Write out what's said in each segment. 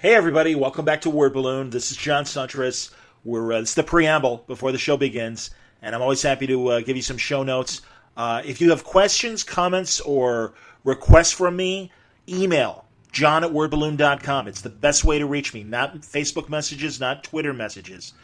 Hey everybody, welcome back to Word Balloon. This is John Suntress. It's the preamble before the show begins, and I'm always happy to give you some show notes. If you have questions, comments, or requests from me, email john@wordballoon.com. It's the best way to reach me. Not Facebook messages, not Twitter messages.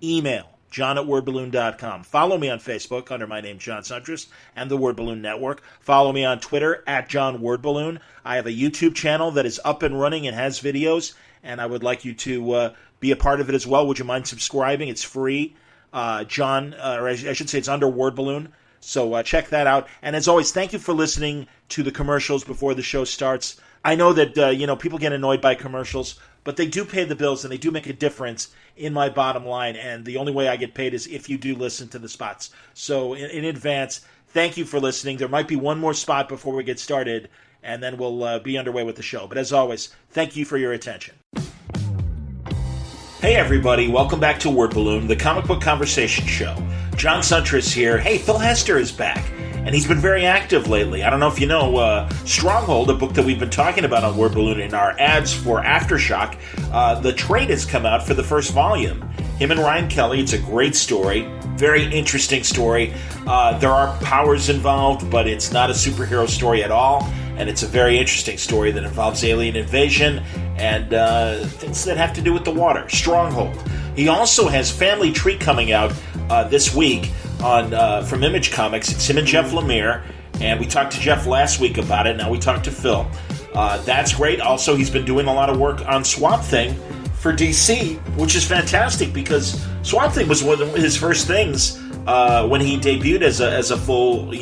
Email john@wordballoon.com. Follow me on Facebook under my name, John Suntress, and the Word Balloon Network. Follow me on Twitter @JohnWordBalloon. I have a YouTube channel that is up and running and has videos, and I would like you to be a part of it as well. Would you mind subscribing? It's free. I should say it's under Word Balloon. So check that out. And as always, thank you for listening to the commercials before the show starts. I know that people get annoyed by commercials, but they do pay the bills and they do make a difference in my bottom line. And the only way I get paid is if you do listen to the spots. So in advance, thank you for listening. There might be one more spot before we get started, and then we'll be underway with the show. But as always, thank you for your attention. Hey everybody, welcome back to Word Balloon, the comic book conversation show. John Suntress here. Hey, Phil Hester is back, and he's been very active lately. I don't know if you know, Stronghold, a book that we've been talking about on Word Balloon in our ads for Aftershock, the trade has come out for the first volume. Him and Ryan Kelly, it's a great story, very interesting story. There are powers involved, but it's not a superhero story at all, and it's a very interesting story that involves alien invasion and things that have to do with the water. Stronghold. He also has Family Tree coming out this week on from Image Comics. It's him and Jeff Lemire, and we talked to Jeff last week about it. Now we talked to Phil. That's great. Also, he's been doing a lot of work on Swamp Thing for DC, which is fantastic because Swamp Thing was one of his first things when he debuted as a full,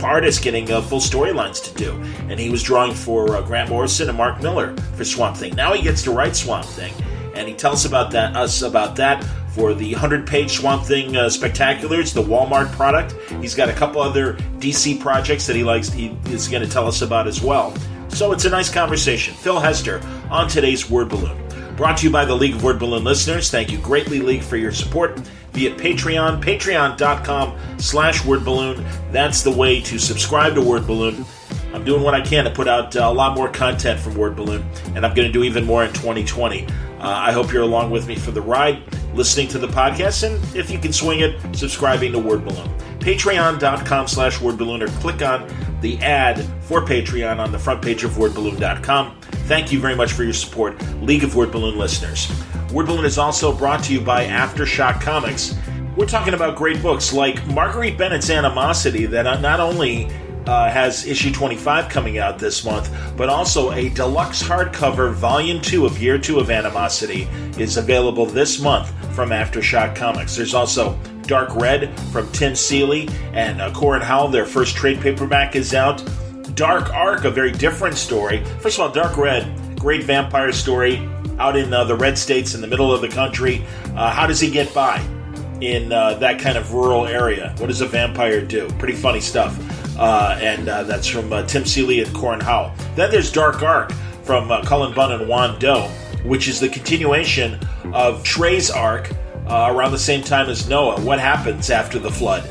artist, getting full storylines to do. And he was drawing for Grant Morrison and Mark Miller for Swamp Thing. Now he gets to write Swamp Thing, and he tells us about that for the 100-page Swamp Thing Spectaculars, the Walmart product. He's got a couple other DC projects that he likes. He is going to tell us about as well. So it's a nice conversation. Phil Hester on today's Word Balloon. Brought to you by the League of Word Balloon listeners. Thank you greatly, League, for your support via Patreon, patreon.com/wordballoon. That's the way to subscribe to Word Balloon. I'm doing what I can to put out a lot more content from Word Balloon, and I'm going to do even more in 2020. I hope you're along with me for the ride, listening to the podcast, and if you can swing it, subscribing to Word Balloon. Patreon.com/wordballoon, or click on the ad for Patreon on the front page of wordballoon.com. Thank you very much for your support, League of Word Balloon listeners. Word Balloon is also brought to you by Aftershock Comics. We're talking about great books like Marguerite Bennett's Animosity, that not only has issue 25 coming out this month, but also a deluxe hardcover Volume 2 of Year 2 of Animosity is available this month from Aftershock Comics. There's also Dark Red from Tim Seeley and Corin Howell. Their first trade paperback is out. Dark Ark, a very different story. First of all, Dark Red, great vampire story out in the red states in the middle of the country. How does he get by in that kind of rural area? What does a vampire do? Pretty funny stuff. And that's from Tim Seeley and Corin Howell. Then there's Dark Ark from Cullen Bunn and Juan Doe, which is the continuation of Trey's arc around the same time as Noah. What happens after the flood?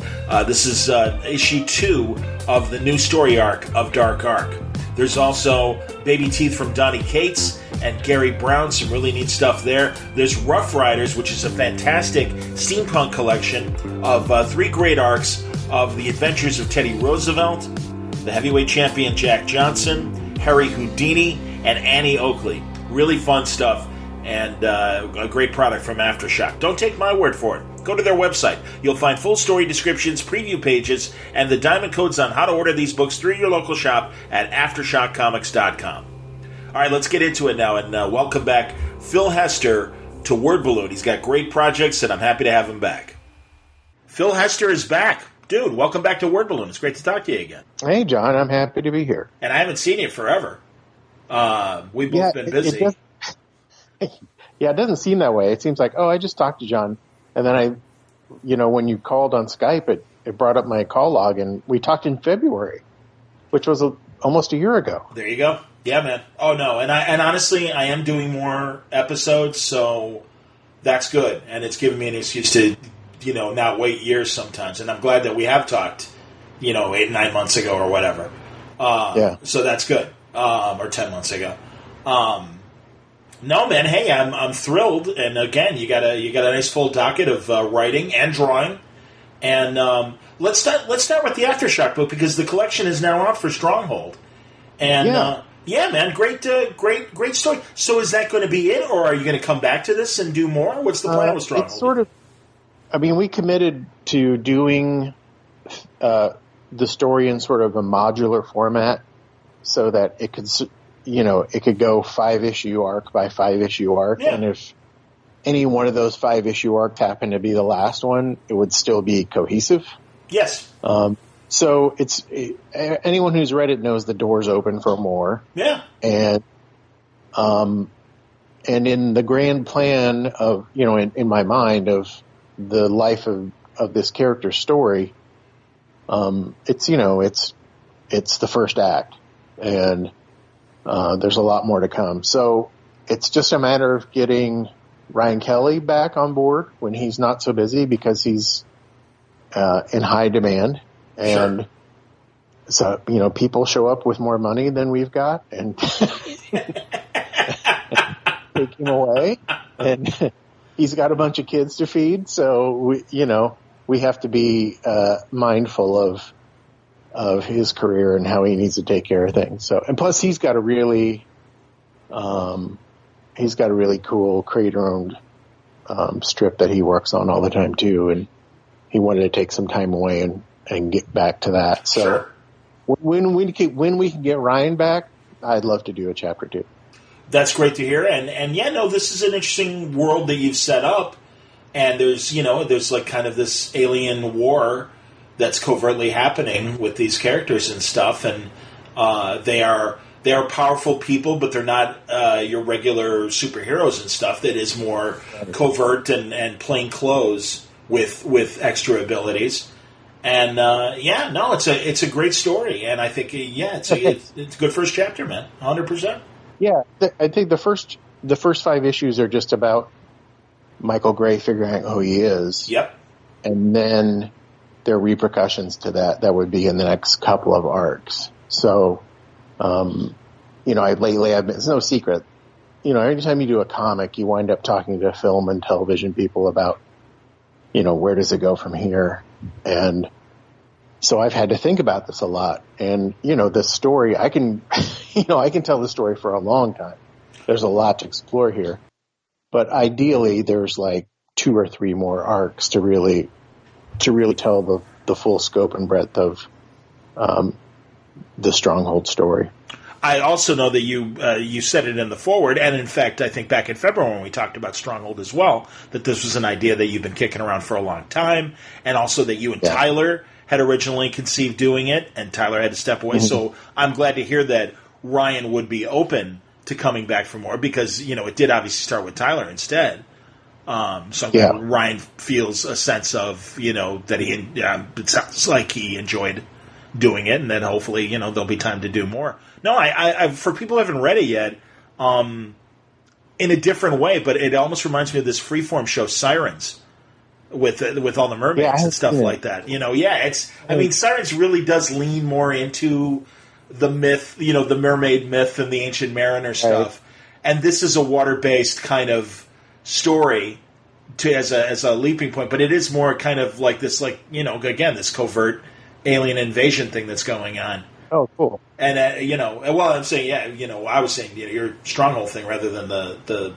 This is issue 2 of the new story arc of Dark Ark. There's also Baby Teeth from Donny Cates and Gary Brown, some really neat stuff there. There's Rough Riders, which is a fantastic steampunk collection of 3 great arcs of the adventures of Teddy Roosevelt, the heavyweight champion Jack Johnson, Harry Houdini, and Annie Oakley. Really fun stuff, and a great product from Aftershock. Don't take my word for it. Go to their website. You'll find full story descriptions, preview pages, and the diamond codes on how to order these books through your local shop at AftershockComics.com. All right, let's get into it now, and welcome back Phil Hester to Word Balloon. He's got great projects, and I'm happy to have him back. Phil Hester is back. Dude, welcome back to Word Balloon. It's great to talk to you again. Hey, John, I'm happy to be here. And I haven't seen you forever. We've both been busy. It doesn't seem that way. It seems like, I just talked to John. And then when you called on Skype, it brought up my call log, and we talked in February, which was almost a year ago. There you go. Yeah, man. Oh, no. And honestly, I am doing more episodes, so that's good. And it's given me an excuse to, not wait years sometimes. And I'm glad that we have talked, 8-9 months ago or whatever. So that's good. Or 10 months ago. No, man. Hey, I'm thrilled, and again, you got a nice full docket of writing and drawing, and let's start with the Aftershock book because the collection is now out for Stronghold, and yeah, man, great story. So is that going to be it, or are you going to come back to this and do more? What's the plan with Stronghold? It's sort of. I mean, we committed to doing the story in sort of a modular format, so that it could. It could go 5-issue arc by 5-issue arc, and if any one of those 5-issue arcs happened to be the last one, it would still be cohesive. Yes. So it's anyone who's read it knows the door's open for more. Yeah. And in the grand plan of in my mind of the life of this character's story, it's the first act, and there's a lot more to come. So it's just a matter of getting Ryan Kelly back on board when he's not so busy, because he's in high demand. And so, people show up with more money than we've got and take him away. And he's got a bunch of kids to feed. So, we have to be mindful of his career and how he needs to take care of things. So, and plus he's got a really cool creator-owned strip that he works on all the time too, and he wanted to take some time away and get back to that. So when we can get Ryan back, I'd love to do a chapter 2. That's great to hear, and this is an interesting world that you've set up, and there's like kind of this alien war that's covertly happening with these characters and stuff, and they are powerful people, but they're not your regular superheroes and stuff. That is more covert and plain clothes with extra abilities. And it's a great story, and I think it's a good first chapter, man, 100%. Yeah, I think the first 5 issues are just about Michael Gray figuring out who he is. Yep, and then there are repercussions to that would be in the next couple of arcs. So, it's no secret, anytime you do a comic, you wind up talking to film and television people about, where does it go from here? And so I've had to think about this a lot. And, the story, I can tell the story for a long time. There's a lot to explore here. But ideally, there's like 2 or 3 more arcs to really tell the full scope and breadth of the Stronghold story. I also know that you said it in the foreword, and in fact, I think back in February when we talked about Stronghold as well, that this was an idea that you've been kicking around for a long time, and also that you and Tyler had originally conceived doing it, and Tyler had to step away. Mm-hmm. So I'm glad to hear that Ryan would be open to coming back for more, because it did obviously start with Tyler instead. So Ryan feels a sense of that it sounds like he enjoyed doing it, and then hopefully there'll be time to do more. No, I for people who haven't read it yet, in a different way, but it almost reminds me of this freeform show Sirens with all the mermaids and stuff like that. Sirens really does lean more into the myth, the mermaid myth and the ancient mariner stuff, and this is a water-based kind of story as a leaping point, but it is more kind of like this, again, this covert alien invasion thing that's going on. Oh, cool. And I'm saying, I was saying, your Stronghold thing rather than the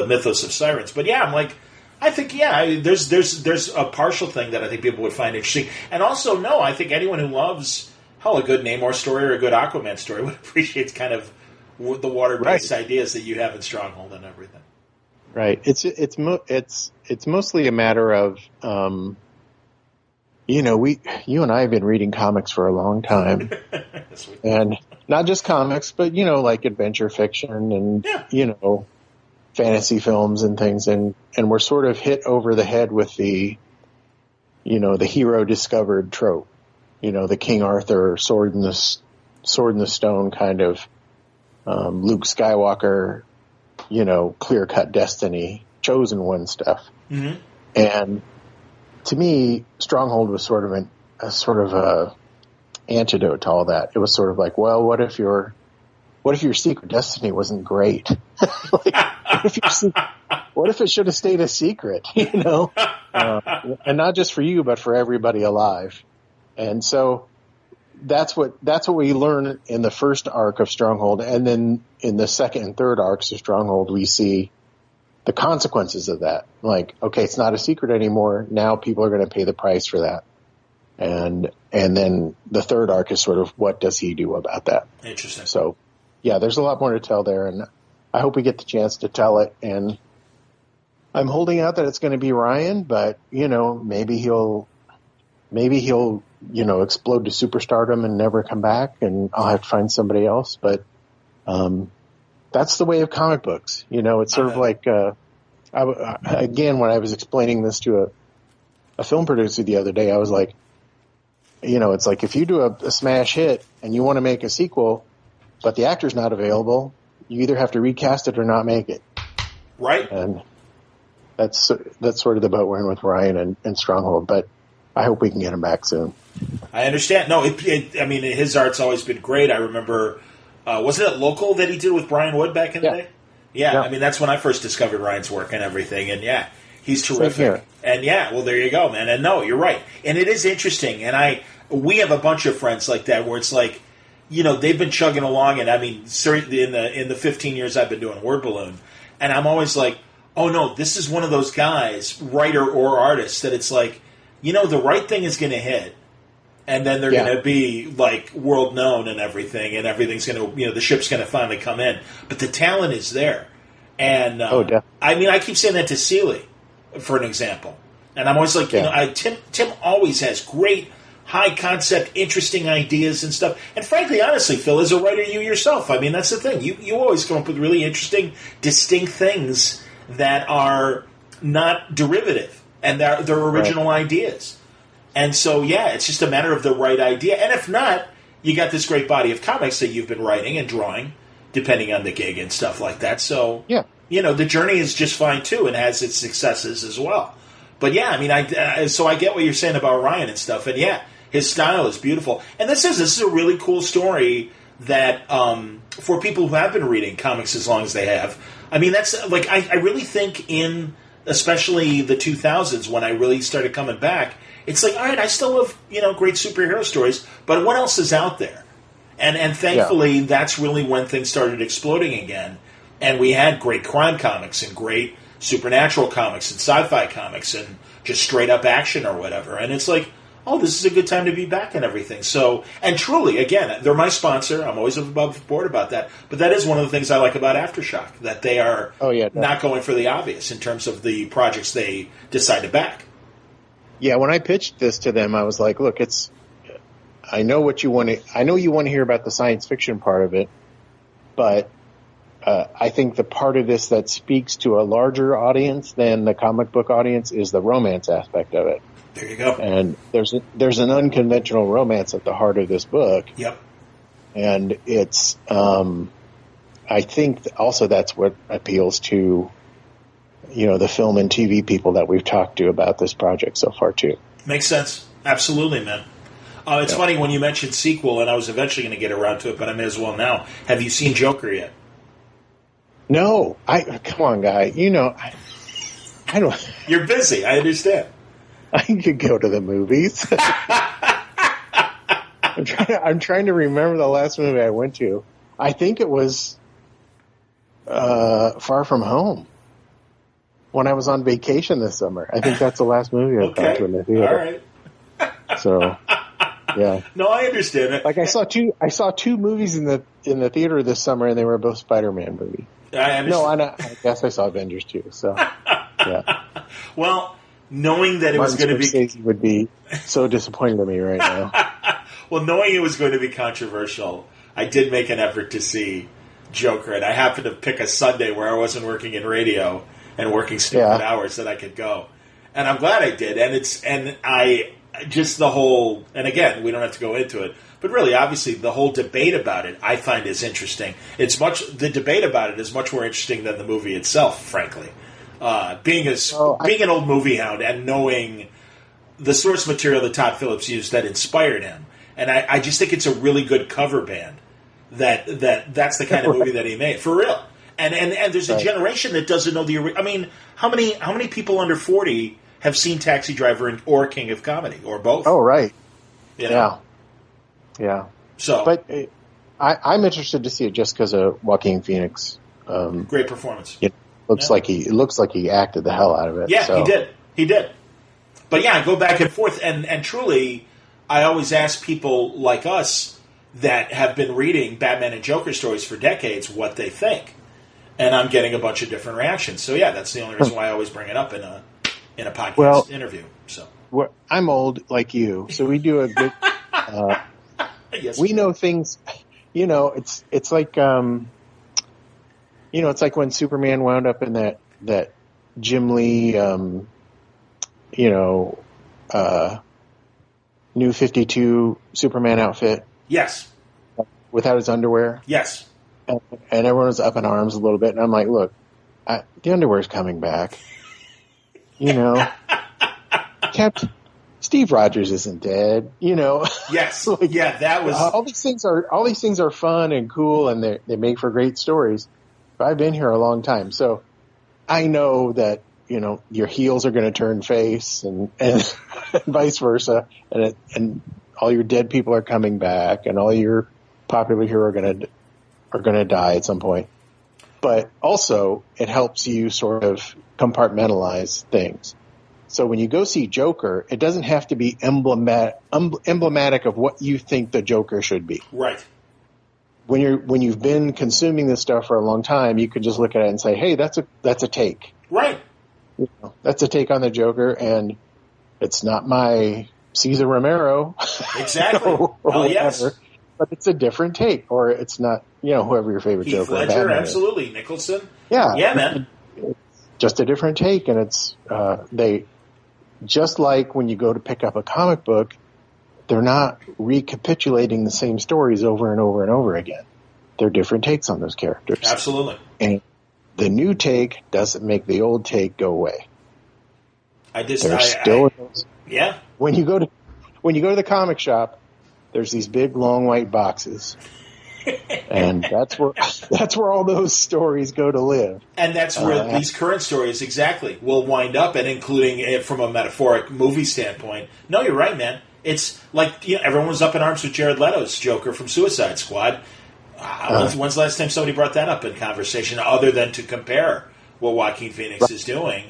mythos of Sirens. But I'm like, I think there's a partial thing that I think people would find interesting, and also I think anyone who loves a good Namor story or a good Aquaman story would appreciate kind of the water-based ideas that you have in Stronghold and everything. Right. It's mostly a matter of, you and I have been reading comics for a long time, and not just comics, but like adventure fiction and fantasy films and things, and we're sort of hit over the head with the hero discovered trope, the King Arthur sword in the stone kind of Luke Skywalker, clear cut destiny, chosen one stuff. Mm-hmm. And to me, Stronghold was sort of a antidote to all that. It was sort of like, well, what if you're what if your secret destiny wasn't great? Like, what if it should have stayed a secret? You know, and not just for you, but for everybody alive. And so that's what we learn in the first arc of Stronghold, and then in the second and third arcs of Stronghold, we see the consequences of that. Like, okay, it's not a secret anymore. Now people are going to pay the price for that. And then the third arc is sort of, what does he do about that? Interesting. So, yeah, there's a lot more to tell there, and I hope we get the chance to tell it. And I'm holding out that it's going to be Ryan, but, you know, maybe he'll, you know, explode to superstardom and never come back, and I'll have to find somebody else. But that's the way of comic books. You know, it's sort of like, again, when I was explaining this to a film producer the other day, I was like, you know, it's like if you do a smash hit and you want to make a sequel, but the actor's not available, you either have to recast it or not make it. Right. And that's sort of the boat we're in with Ryan and Stronghold, but I hope we can get him back soon. I understand. No, I mean, his art's always been great. I remember, wasn't it Local that he did with Brian Wood back in the day? Yeah, I mean, that's when I first discovered Ryan's work and everything, and yeah, he's terrific. And yeah, well, there you go, man. And no, you're right. And it is interesting, and we have a bunch of friends like that where it's like, you know, they've been chugging along, and I mean, certainly in the 15 years I've been doing Word Balloon, and I'm always like, oh no, this is one of those guys, writer or artist, that it's like, you know, the right thing is going to hit, and then they're going to be like world known and everything's going to, you know, the ship's going to finally come in. But the talent is there, and I mean, I keep saying that to Seeley, for an example, and I'm always like, you know, Tim always has great, high concept, interesting ideas and stuff. And frankly, honestly, Phil, as a writer, you yourself, I mean, that's the thing. You always come up with really interesting, distinct things that are not derivative, and they're original ideas. And so, yeah, it's just a matter of the right idea. And if not, you got this great body of comics that you've been writing and drawing, depending on the gig and stuff like that. So, you know, the journey is just fine, too, and has its successes as well. But, yeah, I mean, so I get what you're saying about Ryan and stuff. And, yeah, his style is beautiful. And this is a really cool story that, for people who have been reading comics as long as they have, I mean, that's, like, I really think in, especially the 2000s, when I really started coming back, it's like, all right, I still love, you know, great superhero stories, but what else is out there? And thankfully, that's really when things started exploding again. And we had great crime comics and great supernatural comics and sci-fi comics and just straight up action or whatever. And it's like, oh, this is a good time to be back and everything. So, and truly, again, they're my sponsor. I'm always above board about that. But that is one of the things I like about Aftershock, that they are not going for the obvious in terms of the projects they decide to back. Yeah, when I pitched this to them, I was like, look, I know what you want to, I know you want to hear about the science fiction part of it, but I think the part of this that speaks to a larger audience than the comic book audience is the romance aspect of it. There you go. And there's an unconventional romance at the heart of this book. Yep. And it's, I think also that's what appeals to, you know, the film and TV people that we've talked to about this project so far too. Makes sense. Absolutely, man. It's funny when you mentioned sequel, and I was eventually going to get around to it, but I may as well now. Have you seen Joker yet? No. Come on, guy. You know, I don't. You're busy. I understand. I could go to the movies. I'm trying to remember the last movie I went to. I think it was Far From Home. When I was on vacation this summer. I think that's the last movie I've gone to in the theater. All right. So, yeah. No, I understand it. Like I saw two movies in the theater this summer, and they were both Spider-Man movies. I understand. No, I guess I saw Avengers too. So, yeah. Well, knowing that it was going to be would be so disappointing to me right now. Well, knowing it was going to be controversial, I did make an effort to see Joker, and I happened to pick a Sunday where I wasn't working in radio and working stupid hours that I could go. And I'm glad I did. And again, we don't have to go into it, but really, obviously, the whole debate about it, I find is interesting. The debate about it is much more interesting than the movie itself, frankly. Being an old movie hound and knowing the source material that Todd Phillips used that inspired him. And I just think it's a really good cover band that's the kind of movie that he made for real. And there's a generation that doesn't know I mean, how many people under 40 have seen Taxi Driver or King of Comedy or both? Oh, right. You know? Yeah. So, but I'm interested to see it just because of Joaquin Phoenix. Great performance. It looks like he acted the hell out of it. Yeah, so. He did. But yeah, I go back and forth, and truly, I always ask people like us that have been reading Batman and Joker stories for decades what they think, and I'm getting a bunch of different reactions. So yeah, that's the only reason why I always bring it up in a podcast interview. So I'm old like you, so we do a good. Yes, we know things. You know, it's like it's like when Superman wound up in that Jim Lee, New 52 Superman outfit. Yes. Without his underwear. Yes. And everyone was up in arms a little bit, and I'm like, look, the underwear's coming back. Steve Rogers isn't dead. Yes. Like, yeah, that was all these things are fun and cool, and they make for great stories. But I've been here a long time, so I know that your heels are going to turn face, and vice versa, and all your dead people are coming back, and all your popular heroes are going to die at some point. But also, it helps you sort of compartmentalize things. So when you go see Joker, it doesn't have to be emblematic of what you think the Joker should be. Right. When you've been consuming this stuff for a long time, you can just look at it and say, "Hey, that's a take." Right. That's a take on the Joker, and it's not my Cesar Romero. Exactly. or yes. But it's a different take, or it's not, whoever your favorite Heath Joker. Ledger, absolutely. Nicholson. Yeah. Yeah, man. It's just a different take, and it's just like when you go to pick up a comic book, they're not recapitulating the same stories over and over and over again. They're different takes on those characters. Absolutely. And the new take doesn't make the old take go away. Yeah. When you go to the comic shop, there's these big long white boxes. And that's where all those stories go to live. And that's where these current stories exactly will wind up, and including it from a metaphoric movie standpoint. No, you're right, man. It's like everyone was up in arms with Jared Leto's Joker from Suicide Squad. When's the last time somebody brought that up in conversation, other than to compare what Joaquin Phoenix is doing?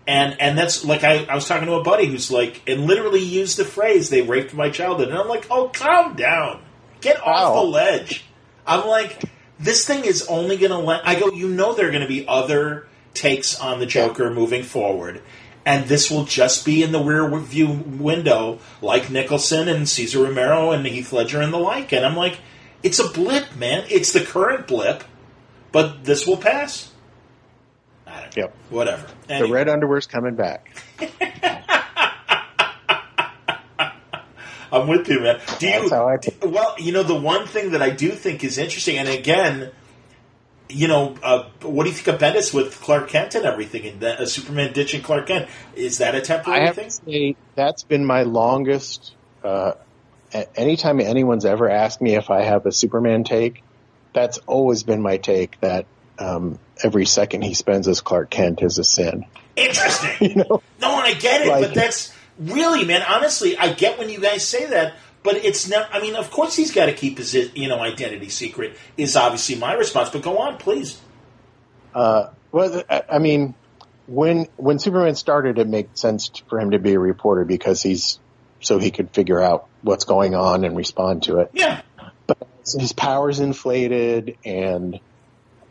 And that's like I was talking to a buddy who's like, and literally used the phrase, "They raped my childhood," and I'm like, "Oh, calm down, get off the ledge." I'm like, this thing is only going to I go, there are going to be other takes on the Joker moving forward, and this will just be in the rear view window, like Nicholson and Cesar Romero and Heath Ledger and the like. And I'm like, it's a blip, man. It's the current blip, but this will pass. I don't know. Yep. Whatever. Anyway. The red underwear's coming back. I'm with you, man. That's how I think. Well, the one thing that I do think is interesting, and again, what do you think of Bendis with Clark Kent and everything, and Superman ditching Clark Kent? Is that a temporary thing? I have to say, that's been my longest. Anytime anyone's ever asked me if I have a Superman take, that's always been my take, that every second he spends as Clark Kent is a sin. Interesting. No, and I get it, but that's... Really, man, honestly, I get when you guys say that, but it's not... I mean, of course he's got to keep his, identity secret, is obviously my response, but go on, please. Well, I mean, when Superman started, it made sense for him to be a reporter because so he could figure out what's going on and respond to it. Yeah. But his powers inflated and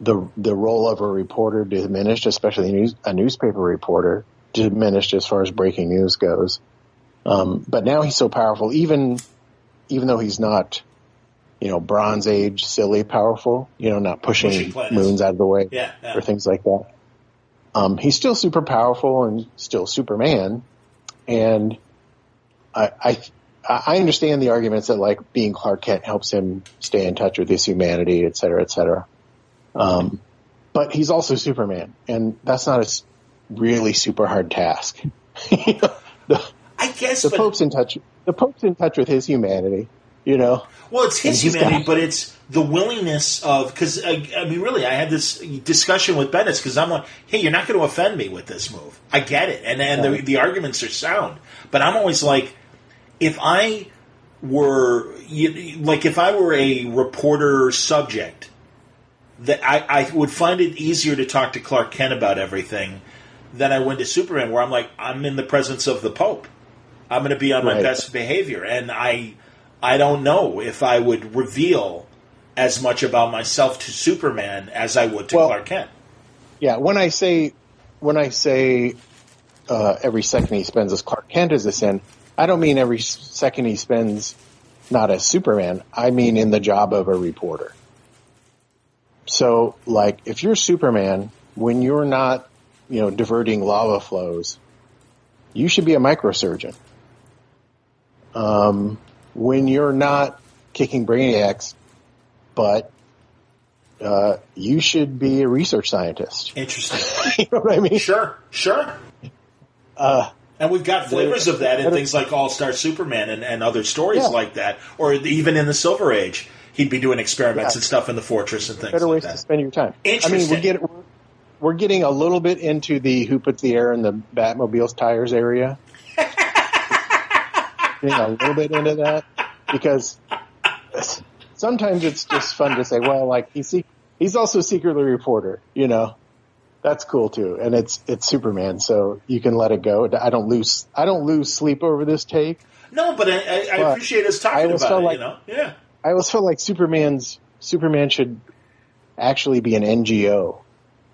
the role of a reporter diminished, especially a newspaper reporter, diminished as far as breaking news goes. But now he's so powerful, even though he's not, Bronze Age silly powerful, not pushing moons out of the way or things like that. He's still super powerful and still Superman. And I understand the arguments that like being Clark Kent helps him stay in touch with his humanity, et cetera, et cetera. But he's also Superman, and that's not a really super hard task. I guess the Pope's in touch. The Pope's in touch with his humanity, you know. Well, it's his humanity, but it's the willingness of, because, I mean, really, I had this discussion with Bendis, because I'm like, hey, you're not going to offend me with this move. I get it, and the arguments are sound, but I'm always like, if I were a reporter subject, that I would find it easier to talk to Clark Kent about everything than I would to Superman, where I'm like, I'm in the presence of the Pope. I'm going to be on my best behavior, and I don't know if I would reveal as much about myself to Superman as I would to Clark Kent. Yeah, when I say every second he spends as Clark Kent is a sin, I don't mean every second he spends not as Superman. I mean in the job of a reporter. So, like, if you're Superman, when you're not, diverting lava flows, you should be a microsurgeon. When you're not kicking brainiacs, but you should be a research scientist. Interesting. You know what I mean? Sure. And we've got flavors of that in things like All-Star Superman and other stories like that. Or even in the Silver Age, he'd be doing experiments and stuff in the Fortress and things better like ways that. to spend your time. Interesting. I mean, we're getting a little bit into the who puts the air in the Batmobile's tires area. Getting a little bit into that because sometimes it's just fun to say, well, like he's also secretly a reporter, That's cool too, and it's Superman, so you can let it go. I don't lose sleep over this take. No, but I appreciate us talking about it. Yeah. I always felt like Superman should actually be an NGO,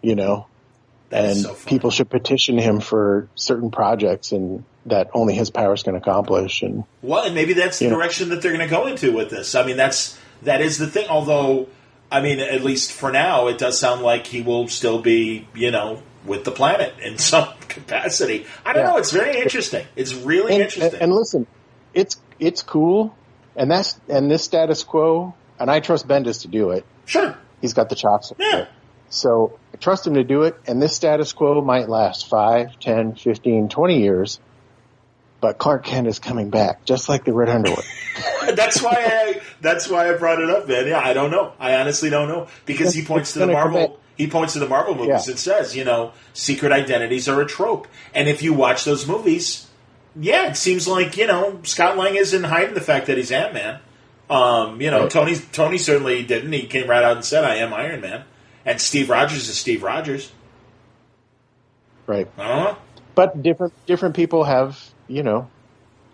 and so people should petition him for certain projects and that only his powers can accomplish. And maybe that's the direction that they're going to go into with this. I mean, that is the thing. Although, I mean, at least for now, it does sound like he will still be, with the planet in some capacity. I don't know. It's very interesting. It's really interesting. And listen, it's cool. And this status quo, and I trust Bendis to do it. Sure. He's got the chops. Yeah. So I trust him to do it. And this status quo might last 5, 10, 15, 20 years. But Clark Kent is coming back, just like the Red Underwood. That's why I brought it up, man. Yeah, I don't know. I honestly don't know. Because he points to the Marvel movies and says, secret identities are a trope. And if you watch those movies, it seems like, Scott Lang isn't hiding the fact that he's Ant-Man. Right. Tony certainly didn't. He came right out and said, I am Iron Man. And Steve Rogers is Steve Rogers. Right. I don't know. But different people have,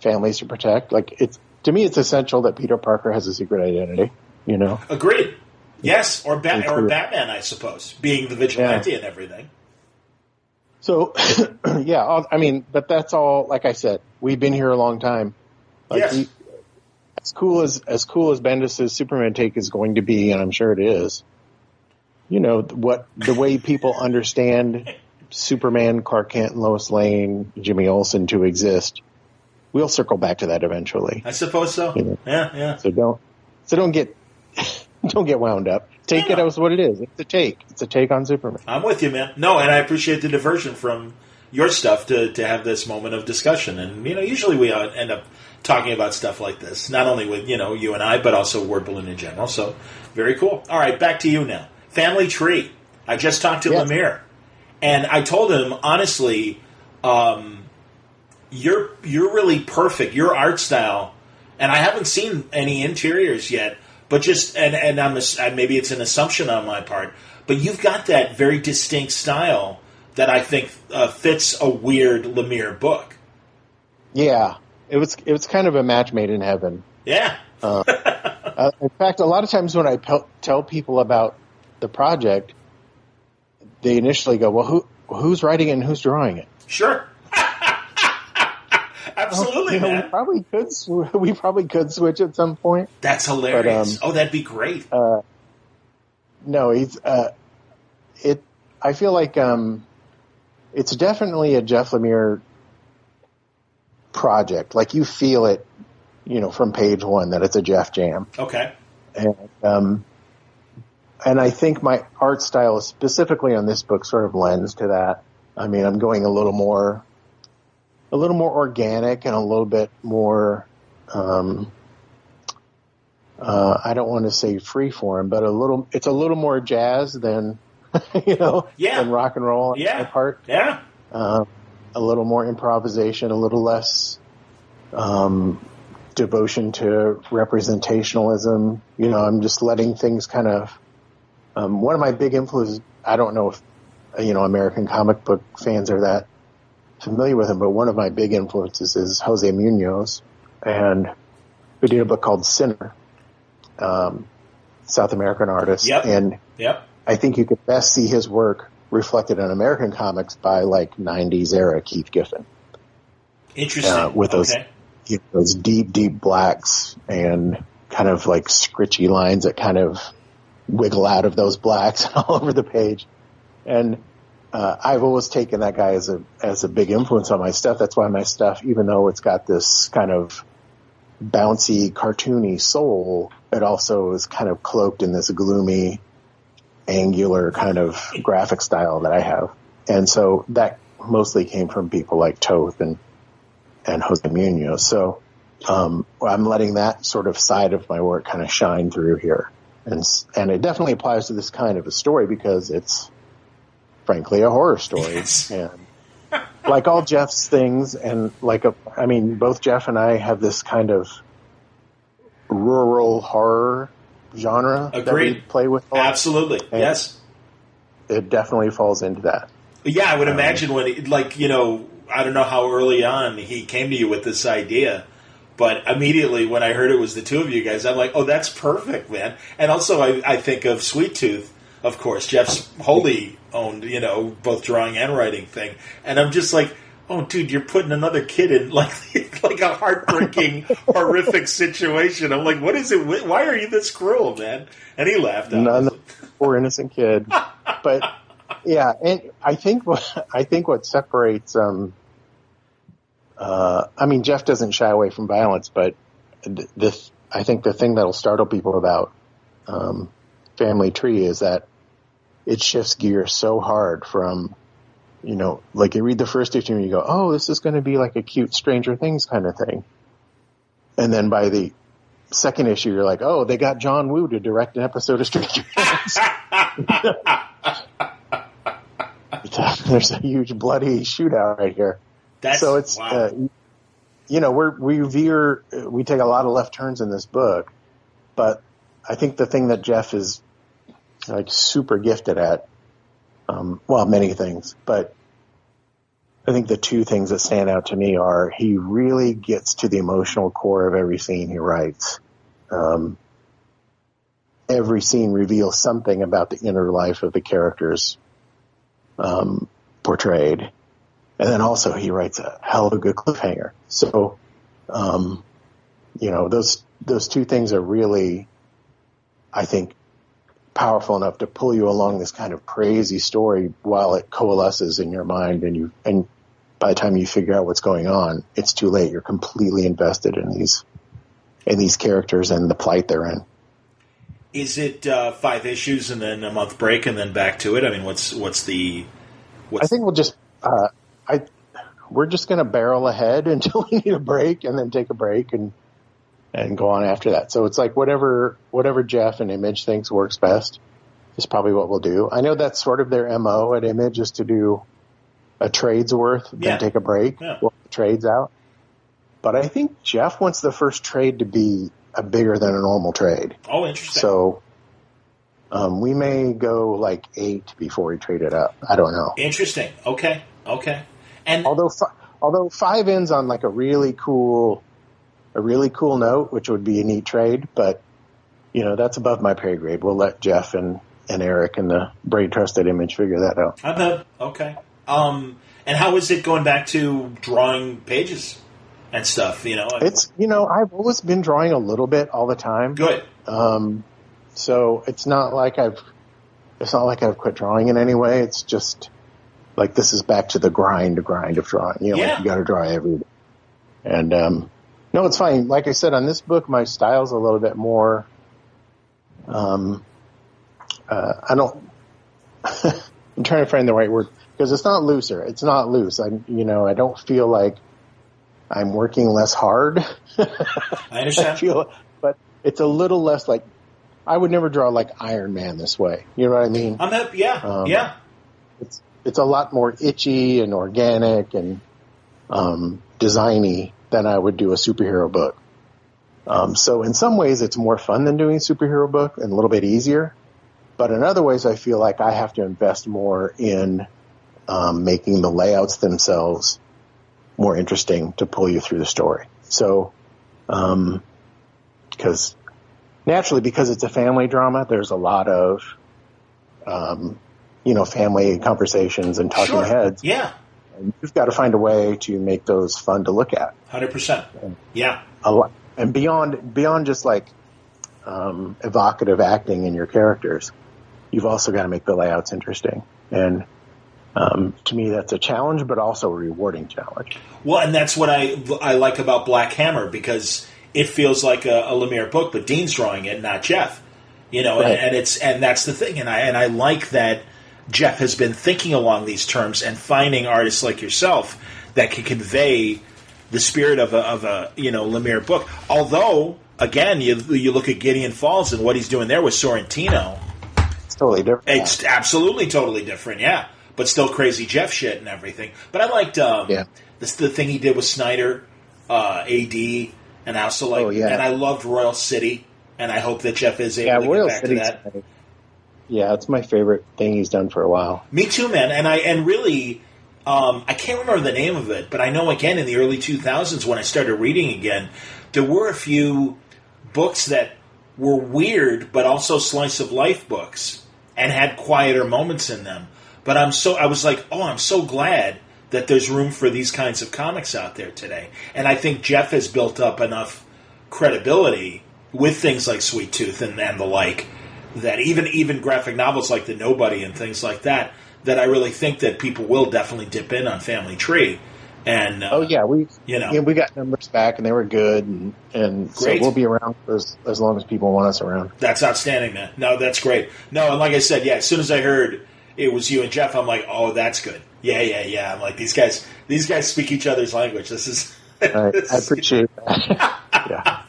families to protect. Like, to me, it's essential that Peter Parker has a secret identity, Agreed. Yes, or Batman, I suppose, being the vigilante and everything. So, but that's all. Like I said, we've been here a long time. Like yes. As cool as Bendis' Superman take is going to be, and I'm sure it is. The way people understand Superman, Clark Kent, and Lois Lane, Jimmy Olsen to exist. We'll circle back to that eventually. I suppose so. Yeah. So don't get wound up. Take it as what it is. It's a take. It's a take on Superman. I'm with you, man. No, and I appreciate the diversion from your stuff to have this moment of discussion. And, usually we end up talking about stuff like this, not only with, you and I, but also Word Balloon in general. So very cool. All right, back to you now. Family Tree. I just talked to Lemire, and I told him, honestly, you're really perfect. Your art style, and I haven't seen any interiors yet, but just and maybe it's an assumption on my part, but you've got that very distinct style that I think fits a weird Lemire book. Yeah, it was kind of a match made in heaven. Yeah. In fact, a lot of times when I tell people about the project, they initially go, "Well, who's writing it and who's drawing it?" Sure. Absolutely, man. We probably could switch at some point. That's hilarious. That'd be great. No, he's I feel like it's definitely a Jeff Lemire project. Like, you feel it, from page one that it's a Jeff jam. Okay. And I think my art style, specifically on this book, sort of lends to that. I mean, I'm going a little more organic and a little bit more I don't want to say freeform, but it's a little more jazz than, than rock and roll on my part. Yeah. A little more improvisation, a little less, devotion to representationalism. I'm just letting things kind of, one of my big influences, I don't know if, American comic book fans are that familiar with him, but one of my big influences is Jose Munoz, and who did a book called Sinner, South American artist. Yep. And I think you could best see his work reflected in American comics by like 90s era Keith Giffen. Interesting. With those deep, deep blacks and kind of like scritchy lines that kind of wiggle out of those blacks all over the page. And I've always taken that guy as a big influence on my stuff. That's why my stuff, even though it's got this kind of bouncy, cartoony soul, it also is kind of cloaked in this gloomy, angular kind of graphic style that I have. And so that mostly came from people like Toth and Jose Munoz. So I'm letting that sort of side of my work kind of shine through here. And it definitely applies to this kind of a story because it's frankly a horror story. Yes. And like all Jeff's things, and both Jeff and I have this kind of rural horror genre that we play with. Absolutely. Yes. It definitely falls into that. Yeah, I would imagine when, I don't know how early on he came to you with this idea, but immediately when I heard it was the two of you guys, I'm like, oh, that's perfect, man. And also I think of Sweet Tooth, of course, Jeff's wholly owned, both drawing and writing thing. And I'm just like, oh, dude, you're putting another kid in like a heartbreaking, horrific situation. I'm like, what is it? Why are you this cruel, man? And he laughed. None, poor innocent kid. But yeah, and I think what separates, Jeff doesn't shy away from violence, but I think the thing that'll startle people about Family Tree is that it shifts gears so hard from, like you read the first issue and you go, oh, this is going to be like a cute Stranger Things kind of thing. And then by the second issue, you're like, oh, they got John Woo to direct an episode of Stranger Things. There's a huge bloody shootout right here. So it's, wow. We take a lot of left turns in this book, but I think the thing that Jeff is like super gifted at, many things, but I think the two things that stand out to me are he really gets to the emotional core of every scene he writes. Every scene reveals something about the inner life of the characters portrayed. And then also he writes a hell of a good cliffhanger. So, those two things are really, I think, powerful enough to pull you along this kind of crazy story while it coalesces in your mind. And by the time you figure out what's going on, it's too late. You're completely invested in these characters and the plight they're in. Is it 5 issues and then a month break and then back to it? I mean, what's I think we'll just, we're just going to barrel ahead until we need a break and then take a break and go on after that. So it's like whatever Jeff and Image thinks works best is probably what we'll do. I know that's sort of their MO at Image, is to do a trade's worth, then take a break, while the trade's out. But I think Jeff wants the first trade to be a bigger than a normal trade. Oh, interesting. So we may go like 8 before we trade it up. I don't know. Interesting. Okay. And although 5 ends on like a really cool note, which would be a neat trade, but that's above my pay grade. We'll let Jeff and Eric and the Braid Trusted Image figure that out. I bet. Okay. And how is it going back to drawing pages and stuff? It's I've always been drawing a little bit all the time. Good. So it's not like I've quit drawing in any way. It's just like this is back to the grind of drawing. Like you got to draw every day. And no, it's fine. Like I said, on this book, my style's a little bit more. I don't. I'm trying to find the right word because it's not looser. It's not loose. I don't feel like I'm working less hard. I understand. But it's a little less like, I would never draw like Iron Man this way. You know what I mean? Yeah. It's a lot more itchy and organic and designy than I would do a superhero book. So in some ways it's more fun than doing a superhero book and a little bit easier. But in other ways I feel like I have to invest more in making the layouts themselves more interesting to pull you through the story. So, because it's a family drama, there's a lot of, family conversations and talking heads. Yeah. And you've got to find a way to make those fun to look at. 100%. Yeah. A lot. And beyond just like, evocative acting in your characters, you've also got to make the layouts interesting. And, to me, that's a challenge, but also a rewarding challenge. Well, and that's what I like about Black Hammer, because it feels like a Lemire book, but Dean's drawing it, not Jeff. Right. And that's the thing, and I like that Jeff has been thinking along these terms and finding artists like yourself that can convey the spirit of a Lemire book. Although, again, you look at Gideon Falls and what he's doing there with Sorrentino. It's totally different. It's absolutely totally different, yeah. But still crazy Jeff shit and everything. But I liked the thing he did with Snyder, AD, and I also and I loved Royal City, and I hope that Jeff is able to get back to that. Yeah, it's my favorite thing he's done for a while. Me too, man. And really, I can't remember the name of it, but I know, again, in the early 2000s when I started reading again, there were a few books that were weird, but also slice of life books, and had quieter moments in them. But I was like, I'm so glad that there's room for these kinds of comics out there today. And I think Jeff has built up enough credibility with things like Sweet Tooth and the like, that even graphic novels like The Nobody and things like that I really think that people will definitely dip in on Family Tree. And we got numbers back and they were good, and so we'll be around for as long as people want us around. That's outstanding, man. No, that's great. No, and like I said, as soon as I heard it was you and Jeff, I'm like, oh, that's good. Yeah. I'm like, these guys speak each other's language. This is. I appreciate that. Yeah.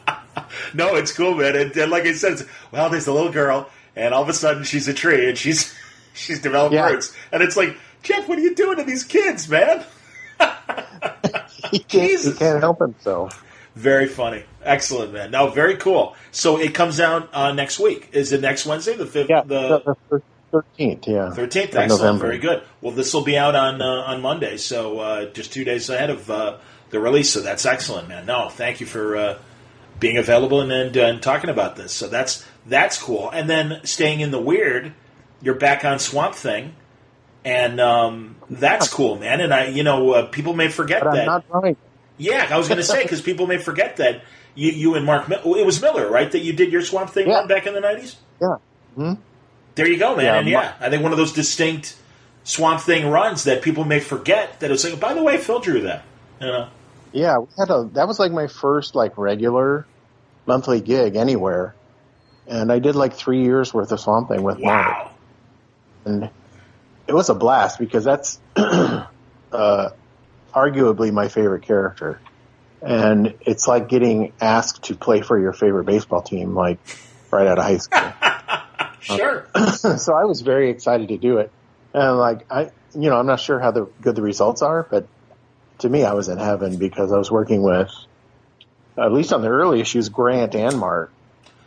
No, it's cool, man. And like I said, there's a little girl, and all of a sudden she's a tree, and she's developed words, and it's like, Jeff, what are you doing to these kids, man? He can't help himself. Very funny. Excellent, man. No, very cool. So it comes out next week. Is it next Wednesday, the 5th? Yeah, the 13th, yeah. 13th, excellent. November. Very good. Well, this will be out on Monday, so just 2 days ahead of the release, so that's excellent, man. No, thank you for being available and talking about this. So that's cool. And then staying in the weird, you're back on Swamp Thing, and that's cool, man. And people may forget but that. I'm not drawing. Yeah, I was going to say, because people may forget that you and Mark, it was Miller, right, that you did your Swamp Thing run back in the 90s? Yeah. Mm-hmm. There you go, man. And I think one of those distinct Swamp Thing runs that people may forget that it's like, by the way, Phil drew that. Yeah, that was like my first regular monthly gig anywhere, and I did 3 years worth of Swamp Thing with Mark. And it was a blast because that's arguably my favorite character, and it's like getting asked to play for your favorite baseball team right out of high school. Sure. So I was very excited to do it, and I'm not sure how good the results are, but to me, I was in heaven because I was working with, at least on the early issues, Grant and Mark,